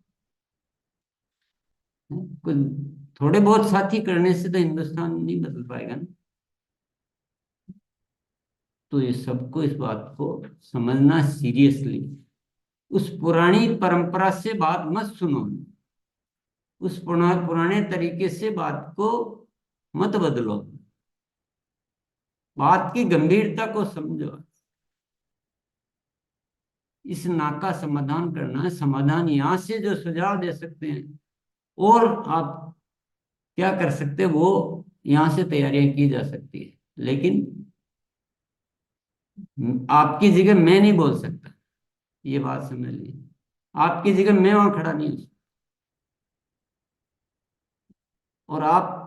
कोई थोड़े बहुत साथी करने से तो हिंदुस्तान नहीं बदल पाएगा ना। तो ये सबको इस बात को समझना सीरियसली। उस पुरानी परंपरा से बात मत सुनो, उस पुराने तरीके से बात को मत बदलो, बात की गंभीरता को समझो। इस ना का समाधान करना है, समाधान यहाँ से जो सुझाव दे सकते हैं और आप क्या कर सकते हैं, वो यहाँ से तैयारियां की जा सकती है। लेकिन आपकी जगह मैं नहीं बोल सकता, ये बात समझ लीजिए। आपकी जगह मैं वहां खड़ा नहीं हो सकता। और आप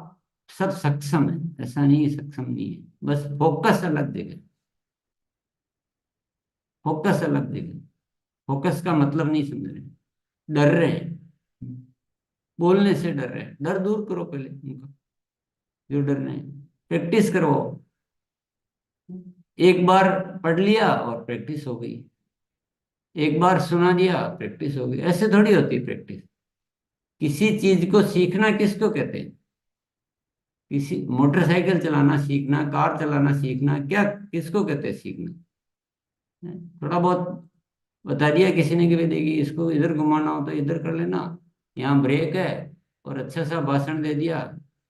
सब सक्षम है, ऐसा नहीं है सक्षम नहीं है, बस फोकस अलग जगह। फोकस अलग जगह। फोकस का मतलब नहीं समझ रहे, डर रहे हैं, बोलने से डर रहे हैं। डर दूर करो पहले उनका, जो डर रहे हैं। प्रैक्टिस करो। एक बार पढ़ लिया और प्रैक्टिस हो गई, एक बार सुना दिया प्रैक्टिस हो गई। ऐसे थोड़ी होती प्रैक्टिस। किसी चीज को सीखना किसको कहते हैं? किसी मोटरसाइकिल चलाना सीखना, कार चलाना सीखना, क्या किसको कहते हैं सीखना? थोड़ा बहुत बता दिया किसी ने कि भाई देखिए इसको इधर घुमाना हो तो इधर कर लेना, यहाँ ब्रेक है, और अच्छा सा भाषण दे दिया।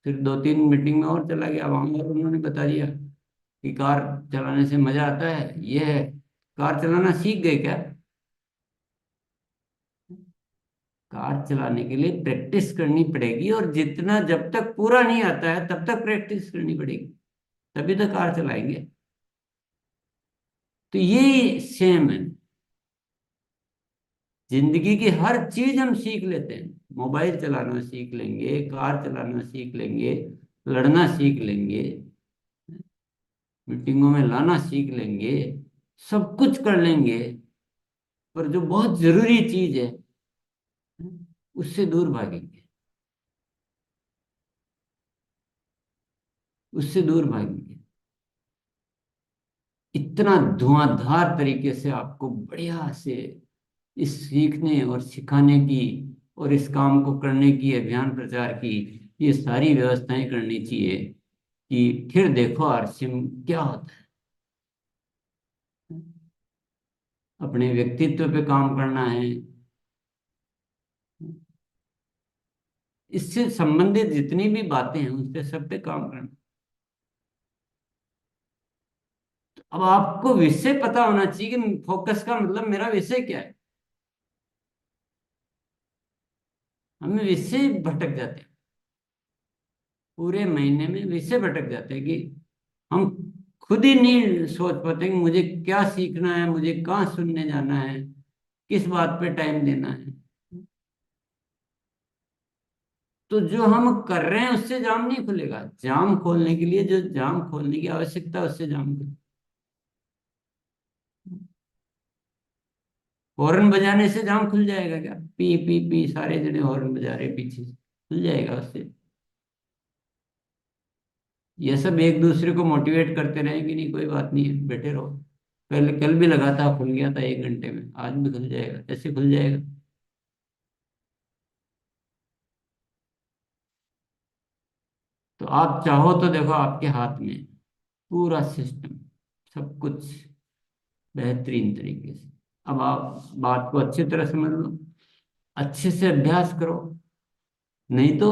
फिर 2-3 मीटिंग में और चला गया वहां, और उन्होंने बता दिया कि कार चलाने से मजा आता है, ये है। कार चलाना सीख गए क्या? कार चलाने के लिए प्रैक्टिस करनी पड़ेगी, और जितना जब तक पूरा नहीं आता है तब तक प्रैक्टिस करनी पड़ेगी, तभी तो कार चलाएंगे। तो ये सेम है। जिंदगी की हर चीज हम सीख लेते हैं। मोबाइल चलाना सीख लेंगे, कार चलाना सीख लेंगे, लड़ना सीख लेंगे, मीटिंगों में लाना सीख लेंगे, सब कुछ कर लेंगे। पर जो बहुत जरूरी चीज है उससे दूर भागेंगे, उससे दूर भागेंगे। इतना धुआंधार तरीके से आपको बढ़िया से इस सीखने और सिखाने की और इस काम को करने की, अभियान प्रचार की, ये सारी व्यवस्थाएं करनी चाहिए कि फिर देखो आरसीएम क्या होता है। अपने व्यक्तित्व पे काम करना है, इससे संबंधित जितनी भी बातें हैं उस पे सब पे काम करना। अब आपको विषय पता होना चाहिए कि फोकस का मतलब मेरा विषय क्या है। हमें विषय भटक जाते हैं, पूरे महीने में विषय भटक जाते हैं कि हम खुद ही नहीं सोच पाते कि मुझे क्या सीखना है, मुझे कहाँ सुनने जाना है, किस बात पे टाइम देना है। तो जो हम कर रहे हैं उससे जाम नहीं खुलेगा। जाम खोलने के लिए जो जाम खोलने की आवश्यकता है उससे जाम खुले। हॉर्न बजाने से जाम खुल जाएगा क्या? पी पी पी सारे जने हॉर्न बजा रहे पीछे से, खुल जाएगा उससे? ये सब एक दूसरे को मोटिवेट करते रहेंगे, नहीं कोई बात नहीं है, बैठे रहो। पहले कल भी लगा था, खुल गया था 1 घंटे में, आज भी खुल जाएगा, ऐसे खुल जाएगा। तो आप चाहो तो देखो आपके हाथ में पूरा सिस्टम, सब कुछ बेहतरीन तरीके से। अब आप बात को अच्छी तरह समझ लो, अच्छे से अभ्यास करो। नहीं तो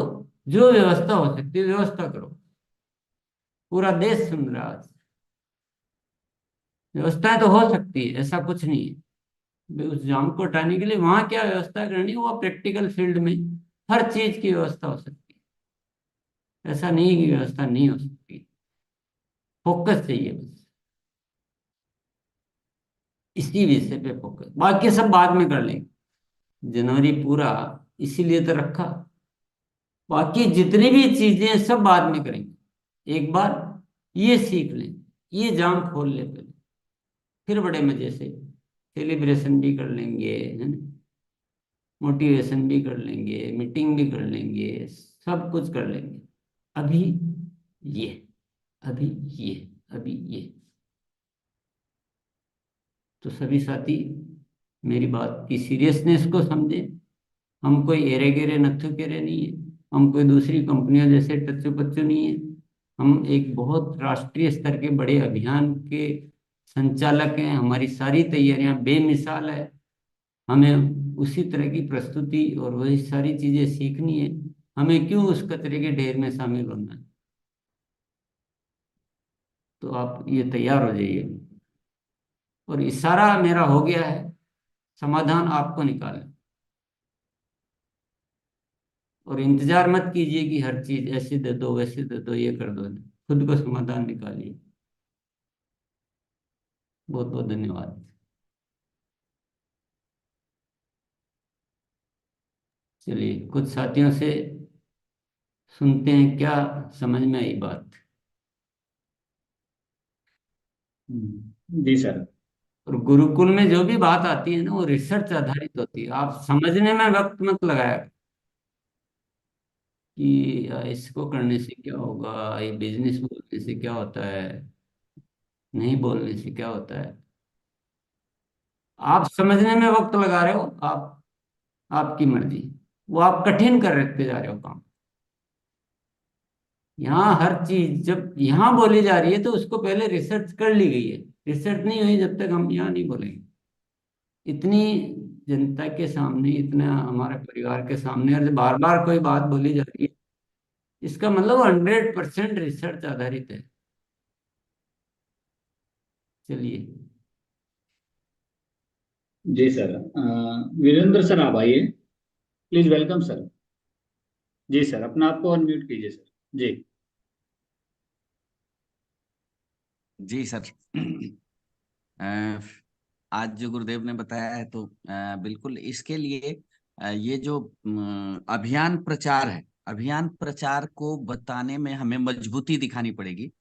जो व्यवस्था हो सकती है व्यवस्था करो। पूरा देश सुन रहा है आज। व्यवस्थाएं तो हो सकती है, ऐसा कुछ नहीं है। भाई उस जाम को हटाने के लिए वहां क्या व्यवस्था करनी है, वो प्रैक्टिकल फील्ड में हर चीज की व्यवस्था हो सकती है। ऐसा नहीं है कि व्यवस्था नहीं हो सकती। फोकस चाहिए बस, इसी विषय पे फोकस, बाकी सब बाद में कर लेंगे। जनवरी पूरा इसीलिए तो रखा। बाकी जितनी भी चीजें हैं, सब बाद में करेंगे। एक बार ये सीख लें, ये जाम खोल ले पहले, फिर बड़े मजे से सेलिब्रेशन भी कर लेंगे, है ना, मोटिवेशन भी कर लेंगे, मीटिंग भी कर लेंगे, सब कुछ कर लेंगे। अभी ये, अभी ये, अभी ये। तो सभी साथी मेरी बात की सीरियसनेस को समझे। हम कोई एरे गेरे नत्थु केरे नहीं है, हम कोई दूसरी कंपनियों जैसे टच्चू पच्चू नहीं है। हम एक बहुत राष्ट्रीय स्तर के बड़े अभियान के संचालक हैं। हमारी सारी तैयारियां बेमिसाल है। हमें उसी तरह की प्रस्तुति और वही सारी चीजें सीखनी है। हमें क्यों उस कचरे के ढेर में शामिल होना है? तो आप ये तैयार हो जाइए। और इशारा मेरा हो गया है, समाधान आपको निकालना। और इंतजार मत कीजिए कि हर चीज ऐसे दे दो वैसे दे दो ये कर दो, खुद को समाधान निकालिए। बहुत बहुत धन्यवाद। चलिए कुछ साथियों से सुनते हैं क्या समझ में आई बात। जी सर। और गुरुकुल में जो भी बात आती है ना वो रिसर्च आधारित होती है, आप समझने में वक्त मत लगाया कि इसको करने से क्या होगा, ये बिजनेस बोलने से क्या होता है, नहीं बोलने से क्या होता है। आप समझने में वक्त लगा रहे हो, आप, आपकी मर्जी। वो आप कठिन कर रखते जा रहे हो काम। यहाँ हर चीज जब यहाँ बोली जा रही है तो उसको पहले रिसर्च कर ली गई है। रिसर्च नहीं हुई जब तक हम यहाँ नहीं बोलेंगे। इतनी जनता के सामने, इतना हमारे परिवार के सामने, और बार बार कोई बात बोली जा रही है, इसका मतलब 100% रिसर्च आधारित है। चलिए। जी सर। वीरेंद्र सर आप आइए, प्लीज वेलकम सर। जी सर, अपना आपको अनम्यूट कीजिए सर। जी। जी सर। अ, आज जो गुरुदेव ने बताया है तो बिल्कुल इसके लिए ये जो अभियान प्रचार है, अभियान प्रचार को बताने में हमें मजबूती दिखानी पड़ेगी,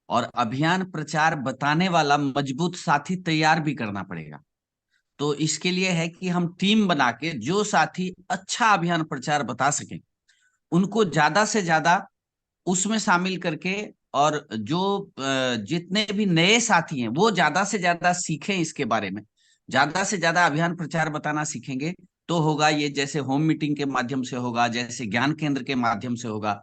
और अभियान प्रचार बताने वाला मजबूत साथी तैयार भी करना पड़ेगा। तो इसके लिए है कि हम टीम बना के जो साथी अच्छा अभियान प्रचार बता सकें उनको ज्यादा से ज्यादा उसमें शामिल करके, और जो जितने भी नए साथी हैं वो ज्यादा से ज्यादा सीखें इसके बारे में, ज्यादा से ज्यादा अभियान प्रचार बताना सीखेंगे तो होगा ये, जैसे होम मीटिंग के माध्यम से होगा, जैसे ज्ञान केंद्र के माध्यम से होगा।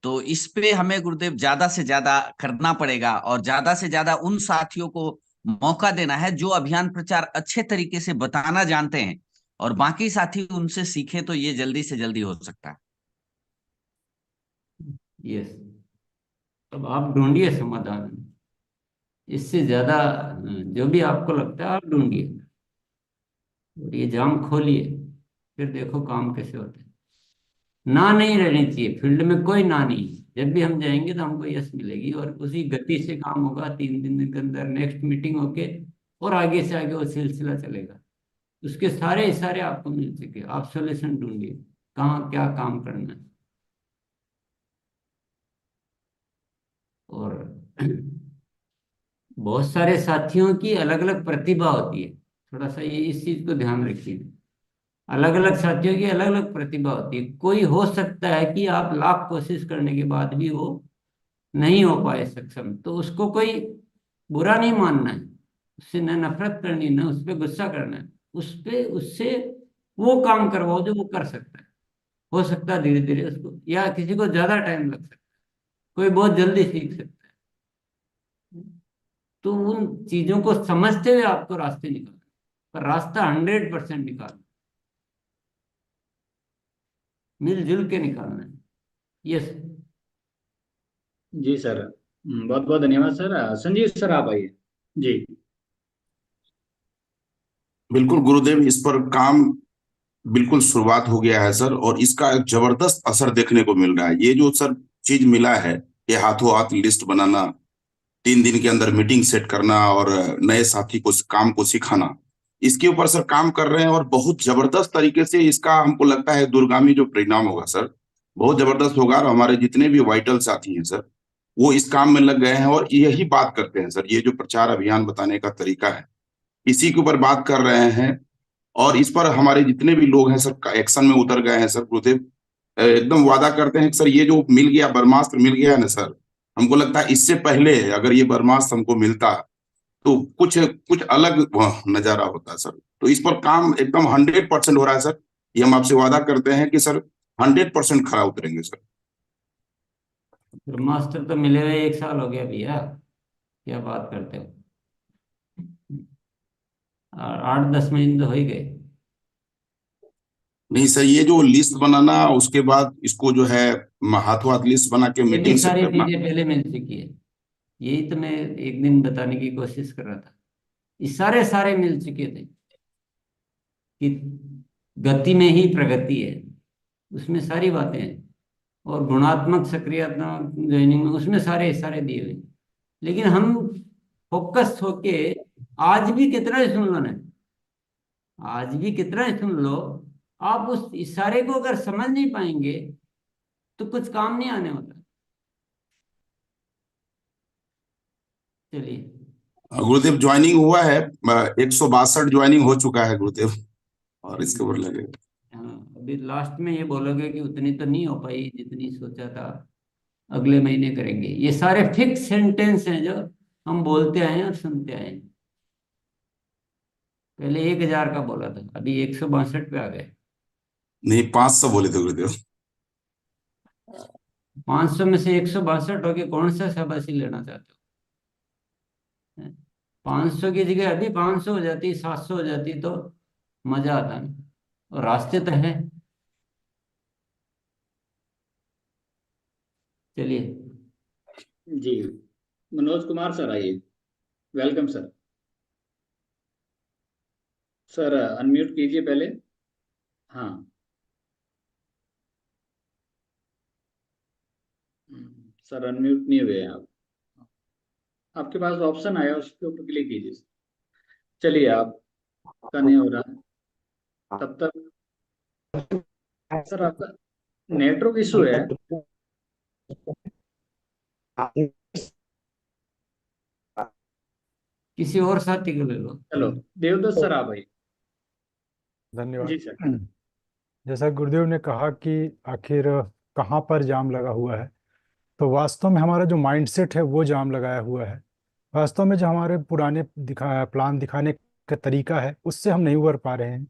तो इस पे हमें गुरुदेव ज्यादा से ज्यादा करना पड़ेगा, और ज्यादा से ज्यादा उन साथियों को मौका देना है जो अभियान प्रचार अच्छे तरीके से बताना जानते हैं, और बाकी साथी उनसे सीखें तो ये जल्दी से जल्दी हो सकता है। यस। अब आप ढूंढिए समाधान। इससे ज्यादा जो भी आपको लगता है आप ढूंढिए, और ये जाम खोलिए, फिर देखो काम कैसे होते हैं। ना नहीं रहनी चाहिए फील्ड में, कोई ना नहीं। जब भी हम जाएंगे तो हमको यस मिलेगी, और उसी गति से काम होगा। 3 दिन के अंदर नेक्स्ट मीटिंग होके, और आगे से आगे वो सिलसिला चलेगा। उसके सारे इशारे आपको मिल चुके, आप सोल्यूशन ढूंढिए कहाँ क्या काम करना है। और बहुत सारे साथियों की अलग अलग प्रतिभा होती है, थोड़ा सा ये इस चीज को ध्यान रखिए। अलग अलग साथियों की अलग अलग प्रतिभा होती है। कोई हो सकता है कि आप लाख कोशिश करने के बाद भी वो नहीं हो पाए सक्षम, तो उसको कोई बुरा नहीं मानना है, उससे न नफरत करनी, न उस पर गुस्सा करना है। उस पे उससे वो काम करवाओ जो वो कर सकता है। हो सकता है धीरे धीरे उसको, या किसी को ज्यादा टाइम लग सकता है, कोई बहुत जल्दी सीख सकता है। तो उन चीजों को समझते हुए आपको रास्ते निकालना, पर रास्ता 100% निकालना, मिलजुल के निकालना है। यस। जी सर, बहुत बहुत धन्यवाद सर। संजीव सर आप आइए। जी। बिल्कुल गुरुदेव, इस पर काम बिल्कुल शुरुआत हो गया है सर, और इसका एक जबरदस्त असर देखने को मिल रहा है। ये जो सर चीज मिला है, ये हाथों हाथ लिस्ट बनाना, 3 दिन के अंदर मीटिंग सेट करना, और नए साथी को काम को सिखाना, इसके ऊपर सर काम कर रहे हैं। और बहुत जबरदस्त तरीके से इसका हमको लगता है दूरगामी जो परिणाम होगा सर, बहुत जबरदस्त होगा। और हमारे जितने भी वाइटल साथी हैं सर, वो इस काम में लग गए हैं और यही बात करते हैं सर। ये जो प्रचार अभियान बताने का तरीका है, इसी के ऊपर बात कर रहे हैं। और इस पर हमारे जितने भी लोग हैं सर एक्शन में उतर गए हैं सर। गुरुदेव एकदम वादा करते हैं कि सर ये जो मिल गया, ब्रह्मास्त्र मिल गया है ना सर, हमको लगता है इससे पहले अगर ये ब्रह्मास्त्र हमको मिलता तो कुछ कुछ अलग वह नजारा होता सर। तो इस पर काम एकदम 100% हो रहा है सर। ये हम आपसे वादा करते हैं कि सर 100% खरा उतरेंगे सर। ब्रह्मास्त्र तो मिले हुए 1 साल हो गया भैया, क्या बात करते हो। और 8-10 महीने तो हो ही गए। नहीं सर, ये जो लिस्ट बनाना, उसके बाद इसको जो है हाथों हाथ लिस्ट बना के ये भी मीटिंग सेट सारी करना। चीजें पहले मिल चुकी है। यही तो मैं एक दिन बताने की कोशिश कर रहा था। ये सारे सारे मिल चुके थे कि गति में ही प्रगति है, उसमें सारी बातें हैं। और गुणात्मक सक्रियात्मक ज्वाइनिंग में उसमें सारे सारे दिए हुए हैं। लेकिन हम फोकस होके आज भी कितना ही सुन लो ना, आज भी कितना ही सुन लो, आप उस इशारे को अगर समझ नहीं पाएंगे तो कुछ काम नहीं आने वाला। चलिए। गुरुदेव ज्वाइनिंग हुआ है, 162 ज्वाइनिंग हो चुका है गुरुदेव, और इसके ऊपर लगेगा। हाँ, अभी लास्ट में ये बोलोगे कि उतनी तो नहीं हो पाई जितनी सोचा था, अगले महीने करेंगे। ये सारे फिक्स सेंटेंस हैं जो हम बोलते आए हैं और सुनते आए हैं। पहले 1,000 का बोला था, अभी 162 पे आ गए। नहीं, 500 बोले थे गुरुदेव। 500 में से 162 हो गए, कौन सा शाबाशी लेना चाहते हो? 500 की जगह अभी 500 हो जाती, 700 हो जाती तो मजा आता ना। और रास्ते तो है। चलिए। जी, मनोज कुमार सर आइए, वेलकम सर। सर अनम्यूट कीजिए पहले। हाँ। सर अनम्यूट नहीं हुए आप, आपके पास ऑप्शन आया उसके ऊपर क्लिक कीजिए। चलिए, आपका नहीं हो रहा है तब तक। सर आपका नेटवर्क इशू है। किसी और साथी को ले लो। चलो, देवदत्त सर आप आइए। धन्यवाद। जी सर। जैसा गुरुदेव ने कहा कि आखिर कहाँ पर जाम लगा हुआ है, तो वास्तव में हमारा जो माइंडसेट है वो जाम लगाया हुआ है। वास्तव में जो हमारे पुराने प्लान दिखाने का तरीका है उससे हम नहीं उबर पा रहे हैं।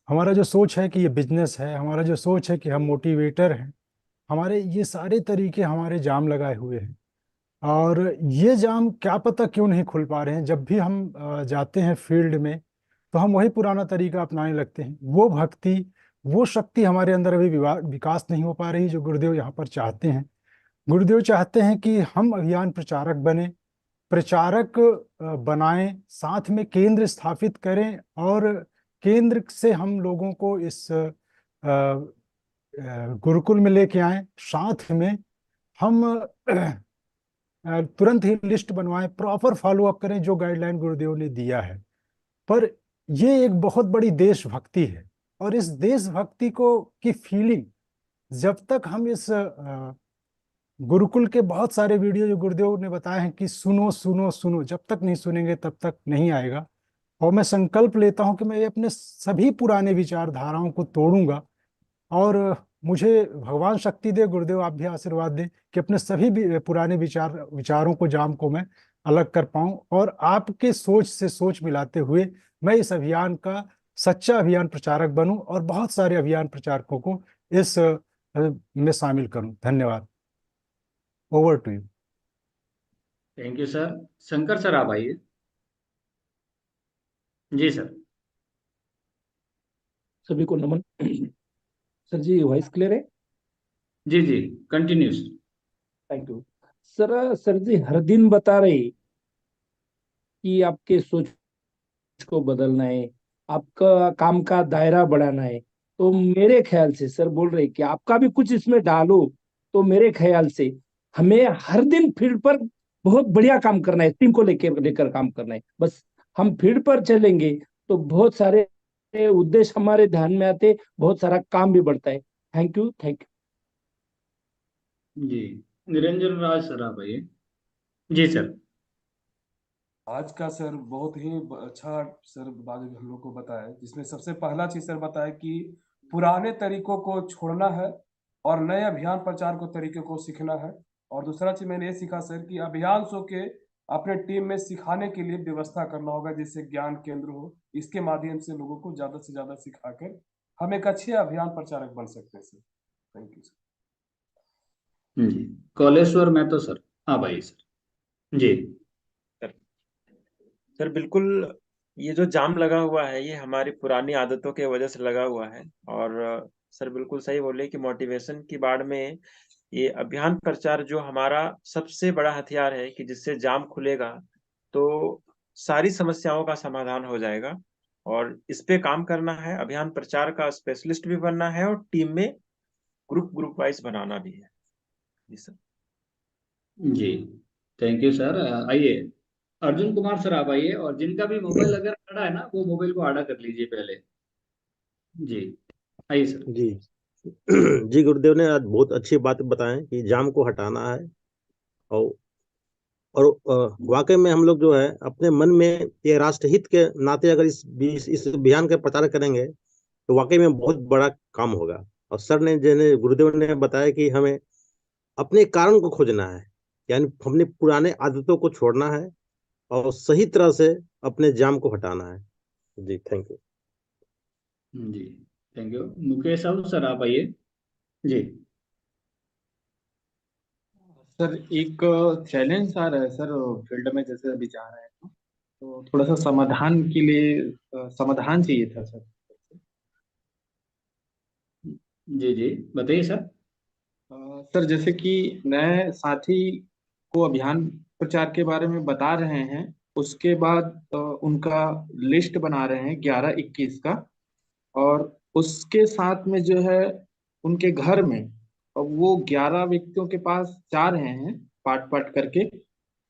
हमारा जो सोच है कि ये बिजनेस है, हमारा जो सोच है कि हम मोटिवेटर हैं, हमारे ये सारे तरीके हमारे जाम लगाए हुए हैं। और ये जाम क्या पता क्यों नहीं खुल पा रहे हैं। जब भी हम जाते हैं फील्ड में तो हम वही पुराना तरीका अपनाने लगते हैं। वो भक्ति, वो शक्ति हमारे अंदर अभी विकास नहीं हो पा रही जो गुरुदेव यहाँ पर चाहते हैं। गुरुदेव चाहते हैं कि हम अभियान प्रचारक बने, प्रचारक बनाएं, साथ में केंद्र स्थापित करें और केंद्र से हम लोगों को इस गुरुकुल में लेके आए। साथ में हम तुरंत ही लिस्ट बनवाएं, प्रॉपर फॉलो अप करें जो गाइडलाइन गुरुदेव ने दिया है। पर ये एक बहुत बड़ी देशभक्ति है, और इस देशभक्ति को की फीलिंग जब तक हम इस गुरुकुल के बहुत सारे वीडियो जो गुरुदेव ने बताए हैं कि सुनो सुनो सुनो, जब तक नहीं सुनेंगे तब तक नहीं आएगा। और मैं संकल्प लेता हूं कि मैं अपने सभी पुराने विचारधाराओं को तोड़ूंगा, और मुझे भगवान शक्ति दे, गुरुदेव आप भी आशीर्वाद दें कि अपने सभी पुराने विचारों को, जाम को मैं अलग कर पाऊं, और आपके सोच से सोच मिलाते हुए मैं इस अभियान का सच्चा अभियान प्रचारक बनूं और बहुत सारे अभियान प्रचारकों को इस में शामिल करूं। धन्यवाद। Over to you. Thank you sir. Shankar sir आप आइए। जी सर। सभी को नमन। सर जी वॉइस क्लियर है? जी जी, continues. Thank you sir. Sir जी हर दिन बता रहे कि आपके सोच को बदलना है, आपका काम का दायरा बढ़ाना है। तो मेरे ख्याल से सर बोल रहे कि आपका भी कुछ इसमें डालो। तो मेरे ख्याल से हमें हर दिन फील्ड पर बहुत बढ़िया काम करना है, टीम को लेकर काम करना है। बस हम फील्ड पर चलेंगे तो बहुत सारे उद्देश्य हमारे ध्यान में आते, बहुत सारा काम भी बढ़ता है। थैंक यू, थैंक जी, निरंजन राज सर आप आइए। जी सर। आज का सर बहुत ही अच्छा सर बात हम लोग को बताया, जिसमें सबसे पहला चीज सर बताया कि पुराने तरीकों को छोड़ना है और नए अभियान प्रचार को तरीके को सीखना है। और दूसरा चीज मैंने ये सीखा सर कि अभियान सो के अपने टीम में सिखाने के लिए व्यवस्था करना होगा, जिससे ज्ञान केंद्र हो, इसके माध्यम से लोगों को ज्यादा से ज्यादा सिखाकर हम एक अच्छे अभियान प्रचारक बन सकते हैं सर। Thank you sir. जी, कौलेश्वर महतो सर आप आइए सर। जी सर बिल्कुल, ये जो जाम लगा हुआ है ये हमारी पुरानी आदतों के वजह से लगा हुआ है। और सर बिल्कुल सही बोले कि मोटिवेशन की बाढ़ में ये अभियान प्रचार जो हमारा सबसे बड़ा हथियार है, कि जिससे जाम खुलेगा तो सारी समस्याओं का समाधान हो जाएगा। और इस पे काम करना है, अभियान प्रचार का स्पेशलिस्ट भी बनना है और टीम में ग्रुप वाइज बनाना भी है। जी सर। जी, थैंक यू सर। आइए अर्जुन कुमार सर आप आइए, और जिनका भी मोबाइल अगर खड़ा है ना, वो मोबाइल को आड़ा कर लीजिए पहले। जी, आइए सर। जी। जी गुरुदेव ने आज बहुत अच्छी बात बताएं कि जाम को हटाना है। और वाकई में हम लोग जो है अपने मन में ये राष्ट्रहित के नाते अगर इस अभियान का प्रचार करेंगे तो वाकई में बहुत बड़ा काम होगा। और सर ने जिन्हें गुरुदेव ने बताया कि हमें अपने कारण को खोजना है, यानी हमने पुराने आदतों को छोड़ना है और सही तरह से अपने जाम को हटाना है। जी थैंक यू। जी, थैंक यू। मुकेश साहब सर आप आइए। जी। सर एक चैलेंज आ रहा है सर फील्ड में, जैसे अभी जा रहे हैं तो थोड़ा सा समाधान के लिए समाधान चाहिए था सर। जी जी, बताइए सर। सर जैसे कि नए साथी को अभियान प्रचार के बारे में बता रहे हैं, उसके बाद उनका लिस्ट बना रहे हैं 11-21 का, और उसके साथ में जो है उनके घर में, अब वो 11 व्यक्तियों के पास जा रहे हैं पार्ट पार्ट करके।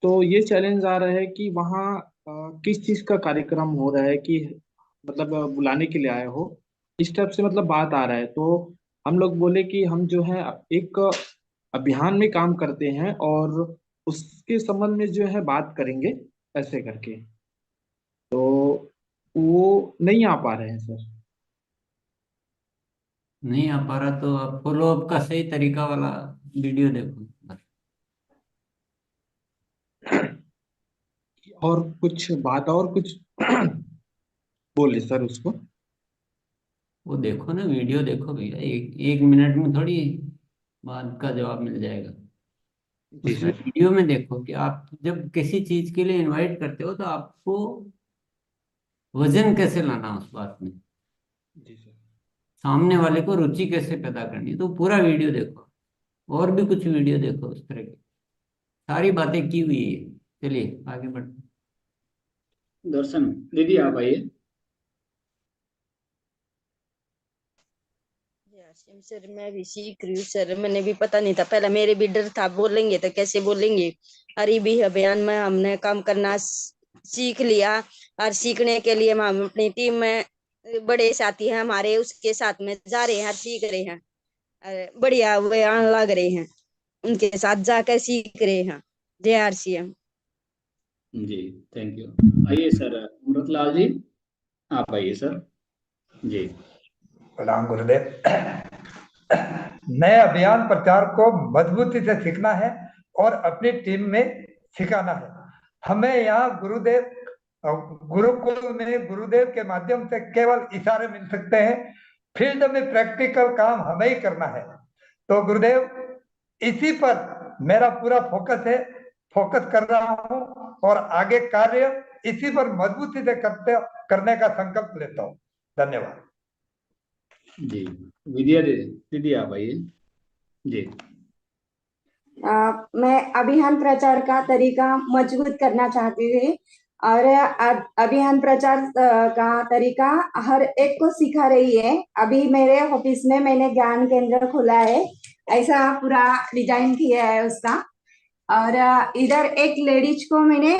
तो ये चैलेंज आ रहा है कि वहाँ किस चीज का कार्यक्रम हो रहा है, कि मतलब बुलाने के लिए आए हो, इस टाइप से मतलब बात आ रहा है। तो हम लोग बोले कि हम जो है एक अभियान में काम करते हैं और उसके संबंध में जो है बात करेंगे ऐसे करके। तो वो नहीं आ पा रहे हैं सर। नहीं आ पा रहा तो आप फॉलो अप का सही तरीका वाला वीडियो देखो बस। और कुछ बात और कुछ बोले सर उसको। वो देखो ना, वीडियो देखो भैया, एक मिनट में थोड़ी बात का जवाब मिल जाएगा। जी उसमें सर। वीडियो में देखो कि आप जब किसी चीज के लिए इनवाइट करते हो तो आपको वजन कैसे लाना उस बात में, जी सर। सामने वाले को रुचि कैसे पैदा करनी, तो पूरा वीडियो देखो। और भी कुछ वीडियो देखो उस तरह की, सारी बातें की हुई है। चलिए आगे बढ़ते हैं। दर्शन दीदी आप आइए। सर मैं भी सीख रही हूँ सर, मैंने भी पता नहीं था, पहले मेरे भी डर था बोलेंगे तो कैसे बोलेंगे। अरे भी अभियान में हमने काम करना सीख लिया, और सीखने के लिए हम अपनी टीम में बड़े साथी हैं हमारे, उसके साथ में जा रहे हैं और सीख रहे हैं। अरे बढ़िया बयान लग रहे हैं, उनके साथ जाकर सीख रहे हैं। JRCM। जी, थैंक यू। आइए सर अमृतलाल जी, आप आइए सर। जी। प्रणाम गुरुदेव। नए अभियान प्रचार को मजबूती से सीखना है और अपनी टीम में सिखाना है। हमें यहाँ गुरुकुल में गुरुदेव के माध्यम से केवल इशारे मिल सकते हैं। फील्ड में प्रैक्टिकल काम हमें ही करना है। तो गुरुदेव इसी पर मेरा पूरा फोकस कर रहा हूँ और आगे कार्य इसी पर मजबूती से करने का संकल्प लेता हूँ। धन्यवाद। जी, विद्या दीदी आप आइए। जी। मैं अभियान प्रचार का तरीका मजबूत करना चाहती थी, और अभियान प्रचार का तरीका हर एक को सिखा रही है। अभी मेरे ऑफिस में मैंने ज्ञान केंद्र खोला है, ऐसा पूरा डिजाइन किया है उसका। और इधर एक लेडीज को मैंने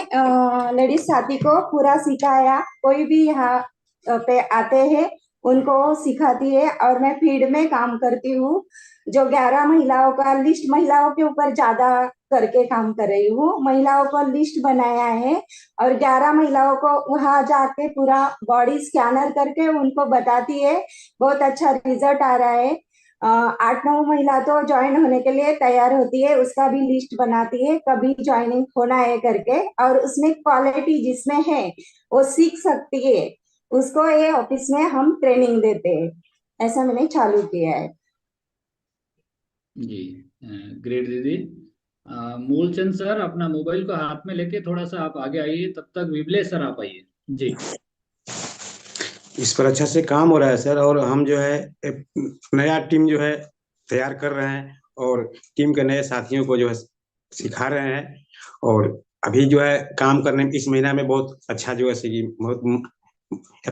लेडीज साथी को पूरा सिखाया। कोई भी यहाँ पे आते हैं उनको सिखाती है, और मैं फील्ड में काम करती हूँ। जो 11 महिलाओं का लिस्ट, महिलाओं के ऊपर ज्यादा करके काम कर रही हूँ। महिलाओं को लिस्ट बनाया है और 11 महिलाओं को वहां जाके पूरा बॉडी स्कैनर करके उनको बताती है। बहुत अच्छा रिजल्ट आ रहा है। 8-9 महिला तो ज्वाइन होने के लिए तैयार होती है, उसका भी लिस्ट बनाती है कभी ज्वाइनिंग होना है करके, और उसमें क्वालिटी जिसमें है वो सीख सकती है, उसको ये ऑफिस में हम ट्रेनिंग देते हैं। ऐसा मैंने चालू किया है। जी, ग्रेट दीदी। मूलचंद सर अपना मोबाइल को हाथ में लेके थोड़ा सा आप आगे आइए, तब तक विमलेश सर आप आइए। जी। इस पर अच्छा से काम हो रहा है सर, और हम जो है एक नया टीम जो है तैयार कर रहे हैं और टीम के नए साथियों को जो है सिखा रहे हैं। और अभी जो है काम करने में इस महीना में बहुत अच्छा जो है कि बहुत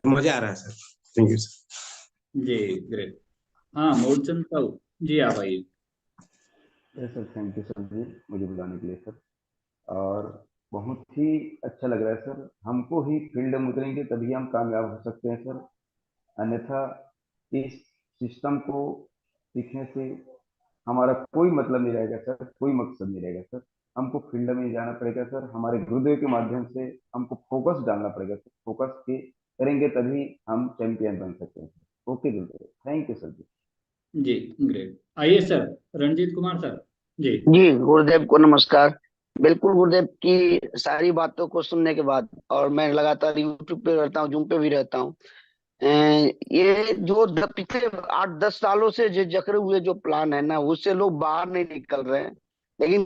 मजा आ रहा है सर। Thank you sir. जी, ग्रेट। हाँ मूलचंद साहब जी आप आइए। सर थैंक यू सर जी मुझे बुलाने के लिए सर। और बहुत ही अच्छा लग रहा है सर। हमको ही फील्ड में उतरेंगे तभी हम कामयाब हो सकते हैं सर, अन्यथा इस सिस्टम को सीखने से हमारा कोई मतलब नहीं रहेगा सर, कोई मकसद नहीं रहेगा सर। हमको फील्ड में ही जाना पड़ेगा सर, हमारे गुरुदेव के माध्यम से हमको फोकस डालना पड़ेगा सर। फोकस के करेंगे तभी हम चैंपियन बन सकते हैं सर। ओके गुरुदेव, थैंक यू सर जी। जी ग्रेट। आइए सर, रणजीत कुमार सर। जी जी गुरुदेव को नमस्कार। बिल्कुल गुरुदेव की सारी बातों को सुनने के बाद, और मैं लगातार यूट्यूब पे रहता हूँ, जूम पे भी रहता हूँ, ये जो पिछले 8-10 सालों से जो जकड़े हुए जो प्लान है ना, उससे लोग बाहर नहीं निकल रहे हैं। लेकिन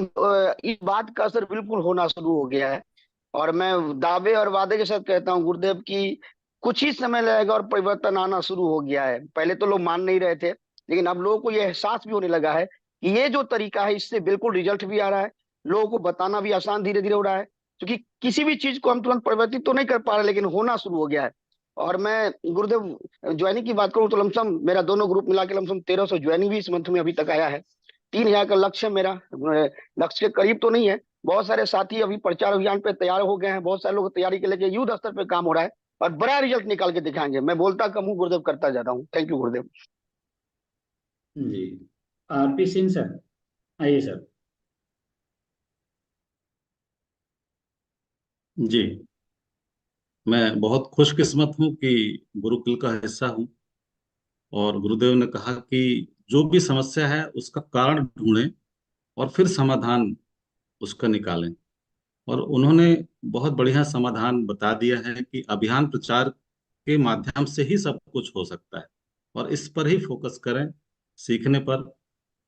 इस बात का असर बिल्कुल होना शुरू हो गया है, और मैं दावे और वादे के साथ कहता हूँ गुरुदेव की कुछ ही समय लगेगा और परिवर्तन आना शुरू हो गया है। पहले तो लोग मान नहीं रहे थे, लेकिन अब लोगों को यह एहसास भी होने लगा है कि ये जो तरीका है इससे बिल्कुल रिजल्ट भी आ रहा है। लोगों को बताना भी आसान धीरे धीरे हो रहा है, क्योंकि किसी भी चीज को हम तुरंत परिवर्तित तो नहीं कर पा रहे, लेकिन होना शुरू हो गया है। और मैं गुरुदेव ज्वाइनिंग की बात करूं तो लमसम मेरा दोनों ग्रुप मिला के लमसम 1300 ज्वाइनिंग भी इस मंथ में अभी तक आया है। 3000 का लक्ष्य मेरा लक्ष्य के करीब तो नहीं है। बहुत सारे साथी अभी प्रचार अभियान पे तैयार हो गए हैं, बहुत सारे लोग तैयारी के लेके युद्ध स्तर पे काम हो रहा है, और बड़ा रिजल्ट निकाल के दिखाएंगे। मैं बोलता कम हूँ गुरुदेव, करता जाता हूँ। Thank you Gurudev. Ji RP Singh sir, आइए सर। जी, मैं बहुत खुशकिस्मत हूँ कि गुरुकुल का हिस्सा हूँ। और गुरुदेव ने कहा कि जो भी समस्या है उसका कारण ढूंढें और फिर समाधान उसका निकालें। और उन्होंने बहुत बढ़िया समाधान बता दिया है कि अभियान प्रचार के माध्यम से ही सब कुछ हो सकता है, और इस पर ही फोकस करें, सीखने पर।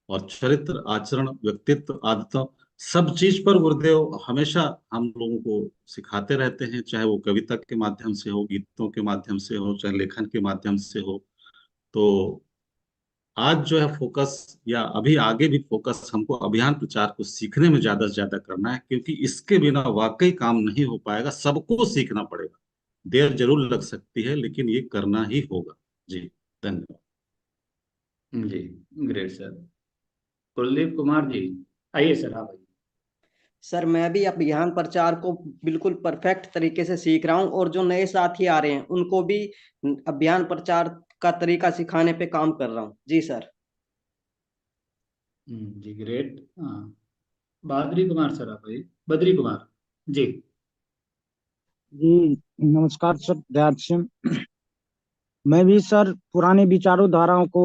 और चरित्र, आचरण, व्यक्तित्व, आदतों, सब चीज पर गुरुदेव हमेशा हम लोगों को सिखाते रहते हैं, चाहे वो कविता के माध्यम से हो, गीतों के माध्यम से हो, चाहे लेखन के माध्यम से हो। तो आज जो है फोकस, या अभी आगे भी फोकस हमको अभियान प्रचार को सीखने में ज्यादा से ज्यादा करना है, क्योंकि इसके बिना वाकई काम नहीं हो पाएगा। सबको सीखना पड़ेगा, देर जरूर लग सकती है, लेकिन ये करना ही होगा। जी धन्यवाद। जी ग्रेट सर। कुलदीप कुमार जी, आइए सर आप आइए। सर मैं भी अभियान प्रचार को बिल्कुल परफेक्ट तरीके से सीख रहा हूँ, और जो नए साथी आ रहे हैं उनको भी अभियान प्रचार का तरीका सिखाने पे काम कर रहा हूँ। जी सर। जी ग्रेट। हाँ, बहादुरी कुमार सर आप आइए। बद्री कुमार जी। जी नमस्कार सर, दयाल सिंह। मैं भी सर पुराने विचारों धाराओं को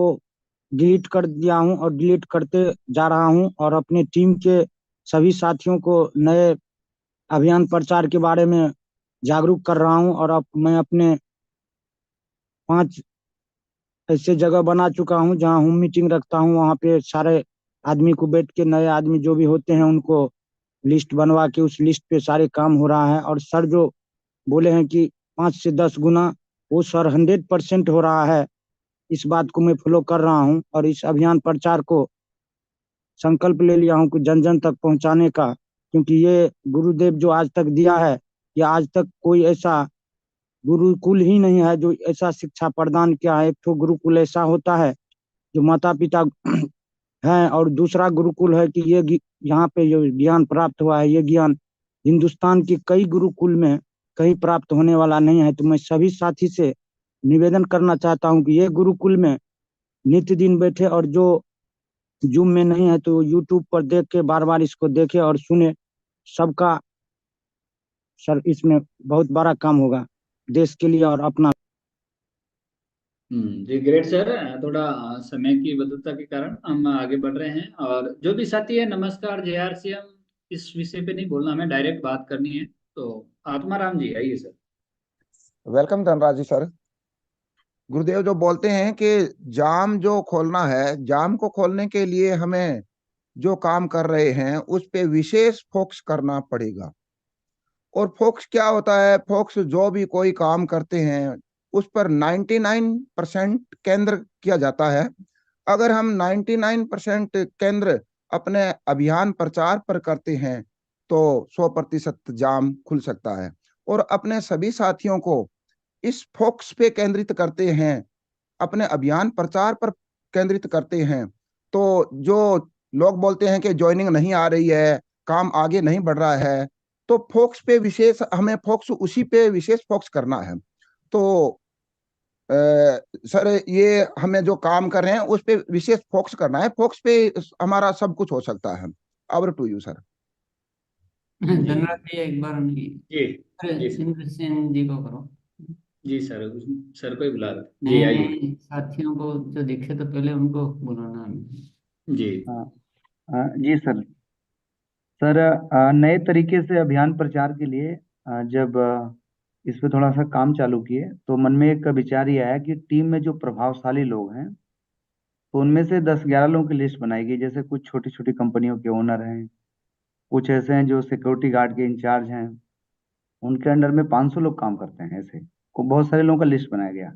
डिलीट कर दिया हूं और डिलीट करते जा रहा हूं, और अपने टीम के सभी साथियों को नए अभियान प्रचार के बारे में जागरूक कर रहा हूं। और अब मैं अपने 5 ऐसे जगह बना चुका हूं जहां हम मीटिंग रखता हूं, वहां पे सारे आदमी को बैठ के, नए आदमी जो भी होते हैं उनको लिस्ट बनवा के उस लिस्ट पे सारे काम हो रहा है। और सर जो बोले हैं कि 5 से 10 गुना, वो सर 100% हो रहा है। इस बात को मैं फॉलो कर रहा हूँ, और इस अभियान प्रचार को संकल्प ले लिया हूँ कि जन जन तक पहुंचाने का, क्योंकि ये गुरुदेव जो आज तक दिया है, ये आज तक कोई ऐसा गुरुकुल ही नहीं है जो ऐसा शिक्षा प्रदान किया है। एक तो गुरुकुल ऐसा होता है जो माता पिता हैं, और दूसरा गुरुकुल है कि ये यहाँ पे जो ज्ञान प्राप्त हुआ है, ये ज्ञान हिंदुस्तान के कई गुरुकुल में कहीं प्राप्त होने वाला नहीं है। तो मैं सभी साथी से निवेदन करना चाहता हूँ कि ये गुरुकुल में नित्य दिन बैठे, और जो जूम में नहीं है तो यूट्यूब पर देख के बार बार इसको देखे और सुने। सबका सर इसमें बहुत बड़ा काम होगा देश के लिए और अपना। जी ग्रेट सर। थोड़ा समय की बद्धता के कारण हम आगे बढ़ रहे हैं, और जो भी साथी है नमस्कार जय आर सी एम, इस विषय पे नहीं बोलना, हमें डायरेक्ट बात करनी है। तो आत्माराम जी आइए सर। वेलकम धनराज जी सर। गुरुदेव जो बोलते हैं कि जाम जो खोलना है, जाम को खोलने के लिए हमें जो काम कर रहे हैं उस पे विशेष फोकस करना पड़ेगा। और फोकस क्या होता है? फोकस जो भी कोई काम करते हैं उस पर 99% केंद्र किया जाता है। अगर हम 99% केंद्र अपने अभियान प्रचार पर करते हैं तो 100% जाम खुल सकता है। और अपने सभी साथियों को इस फोकस पे केंद्रित करते हैं, अपने अभियान प्रचार पर केंद्रित करते हैं, तो जो लोग बोलते हैं कि ज्वाइनिंग नहीं आ रही है, काम आगे नहीं बढ़ रहा है, तो फोकस पे विशेष हमें फोकस उसी पे विशेष फोकस करना है। तो सर ये हमें जो काम कर रहे हैं उस पे विशेष फोकस करना है, फोकस पे हमारा सब कुछ हो सकता है। Over to you sir. धन्यवाद जी, एक बार जी जी सर। इंद्र सेन जी को करो। जी सर, सर को ही बुला रहे जी, नहीं आइए। नहीं, साथियों को जो दिखे तो पहले उनको बुलाना हमें। जी जी सर। सर नए तरीके से अभियान प्रचार के लिए जब इस पे थोड़ा सा काम चालू किए तो मन में एक विचार ये आया कि टीम में जो प्रभावशाली लोग हैं तो उनमें से 10-11 लोगों की लिस्ट बनाई गई। जैसे कुछ छोटी छोटी कंपनियों के ओनर हैं, कुछ ऐसे हैं जो सिक्योरिटी गार्ड के इंचार्ज हैं, उनके अंडर में 500 लोग काम करते हैं। ऐसे को बहुत सारे लोगों का लिस्ट बनाया गया।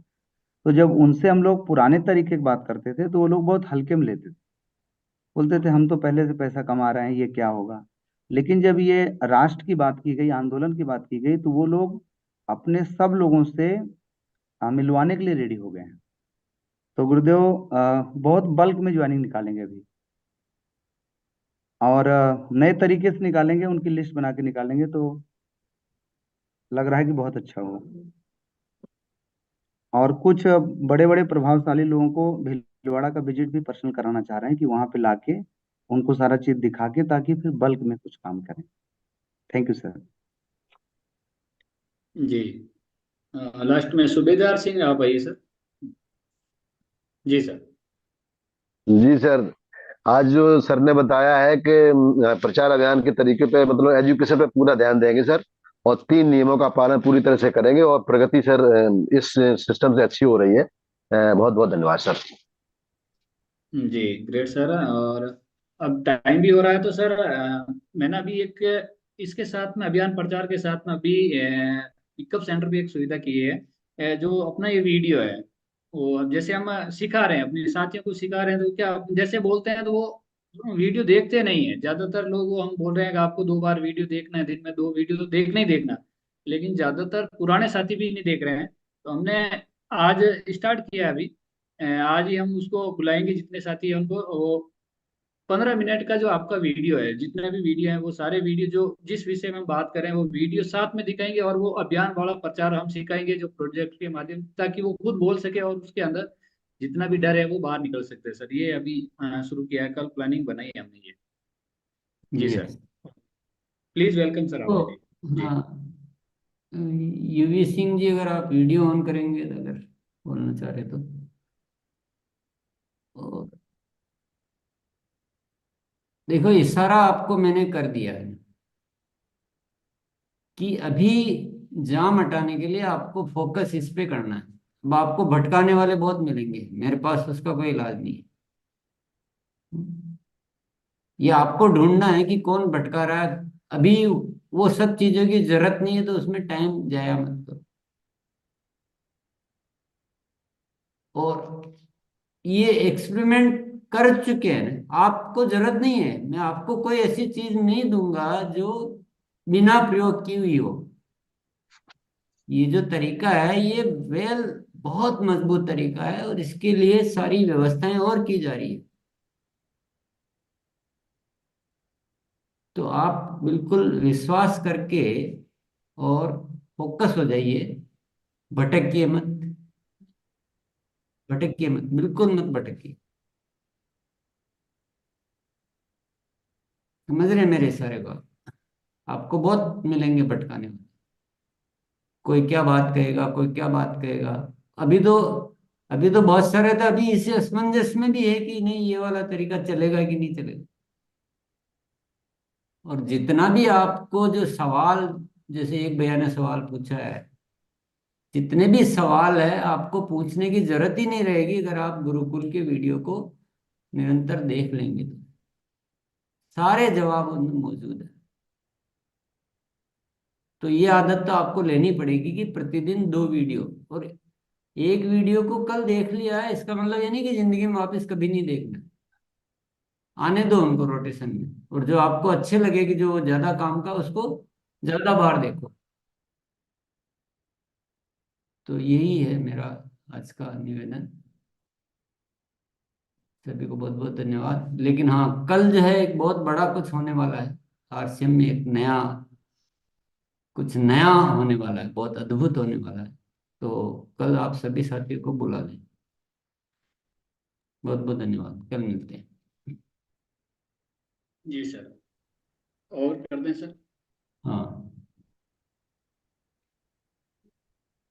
तो जब उनसे हम लोग पुराने तरीके की बात करते थे तो वो लोग बहुत हल्के में लेते थे, बोलते थे हम तो पहले से पैसा कमा रहे हैं, ये क्या होगा। लेकिन जब ये राष्ट्र की बात की गई, आंदोलन की बात की गई, तो वो लोग अपने सब लोगों से मिलवाने के लिए रेडी हो गए हैं। तो गुरुदेव बहुत बल्क में ज्वाइनिंग निकालेंगे अभी, और नए तरीके से निकालेंगे, उनकी लिस्ट बना के निकालेंगे। तो लग रहा है कि बहुत अच्छा होगा। और कुछ बड़े बड़े प्रभावशाली लोगों को भीलवाड़ा का विजिट भी पर्सनल कराना चाह रहे हैं कि वहां पे लाके उनको सारा चीज दिखा के, ताकि फिर बल्क में कुछ काम करें। Thank you sir. जी लास्ट में सूबेदार सिंह आप आइए सर। जी सर। जी सर, आज जो सर ने बताया है कि प्रचार अभियान के तरीके पे मतलब एजुकेशन पे पूरा ध्यान देंगे सर, और 3 नियमों का पालन पूरी तरह से करेंगे, और प्रगति सर इस सिस्टम से अच्छी हो रही है। बहुत बहुत धन्यवाद सर। जी ग्रेट सर। और अब टाइम भी हो रहा है तो सर मैंने अभी एक इसके साथ में अभियान प्रचार के साथ में अभी पिकअप सेंटर भी एक सुविधा की है। जो अपना ये वीडियो है वो अब जैसे हम सिखा रहे हैं अपने साथियों को सिखा रहे हैं, तो क्या जैसे बोलते हैं तो वो वीडियो देखते नहीं है ज्यादातर लोग। वो हम बोल रहे हैं कि आपको 2 बार वीडियो देखना है, दिन में 2 वीडियो तो देखना ही देखना, लेकिन ज्यादातर पुराने साथी भी नहीं देख रहे हैं। तो हमने आज स्टार्ट किया है अभी। आज ही हम उसको बुलाएंगे, जितने साथी हैं उनको। वो 15 मिनट का जो आपका वीडियो है, जितने भी वीडियो है वो सारे वीडियो जो जिस विषय में हम बात करें वो वीडियो साथ में दिखाएंगे, और वो अभियान वाला प्रचार हम सिखाएंगे जो प्रोजेक्ट के माध्यम, ताकि वो खुद बोल सके और उसके अंदर जितना भी डर है वो बाहर निकल सकते हैं सर। ये अभी शुरू किया है, कल प्लानिंग बनाई है हमने ये। जी सर, प्लीज वेलकम सर तो आप। जी हाँ, यूवी सिंह जी, अगर आप वीडियो ऑन करेंगे तो, अगर बोलना चाह रहे तो। और देखो, इशारा आपको मैंने कर दिया है कि अभी जाम हटाने के लिए आपको फोकस इस पे करना है। अब आपको भटकाने वाले बहुत मिलेंगे, मेरे पास उसका कोई इलाज नहीं है। ये आपको ढूंढना है कि कौन भटका रहा है। अभी वो सब चीजों की जरूरत नहीं है, तो उसमें टाइम जाया मत करो। और ये एक्सपेरिमेंट कर चुके हैं ना, आपको जरूरत नहीं है। मैं आपको कोई ऐसी चीज नहीं दूंगा जो बिना प्रयोग की हुई हो। ये जो तरीका है ये बहुत मजबूत तरीका है, और इसके लिए सारी व्यवस्थाएं और की जा रही है। तो आप बिल्कुल विश्वास करके और फोकस हो जाइए। भटकिए मत, भटकिए मत, बिल्कुल मत भटकिए। समझ रहे हैं मेरे सारे बात? आपको बहुत मिलेंगे भटकाने में। कोई क्या बात कहेगा, कोई क्या बात कहेगा। अभी तो अभी तो बहुत सारे तो अभी इसी असमंजस में भी है कि नहीं ये वाला तरीका चलेगा कि नहीं चलेगा। और जितना भी आपको जो सवाल, जैसे एक भैया ने सवाल पूछा है, जितने भी सवाल है आपको पूछने की जरूरत ही नहीं रहेगी अगर आप गुरुकुल के वीडियो को निरंतर देख लेंगे तो सारे जवाब उनमें मौजूद है। तो ये आदत तो आपको लेनी पड़ेगी कि प्रतिदिन 2 वीडियो, और एक वीडियो को कल देख लिया है इसका मतलब ये नहीं कि जिंदगी में वापस कभी नहीं देखना। आने दो उनको रोटेशन में, और जो आपको अच्छे लगे कि जो ज्यादा काम का, उसको ज्यादा बार देखो। तो यही है मेरा आज का निवेदन। सभी को बहुत बहुत धन्यवाद। लेकिन हाँ, कल जो है एक बहुत बड़ा कुछ होने वाला है। आरसीएम में एक नया कुछ नया होने वाला है, बहुत अद्भुत होने वाला है। तो कल आप सभी साथियों को बुला लें। बहुत बहुत धन्यवाद, कल मिलते हैं। जी सर, और कर दें सर। हाँ।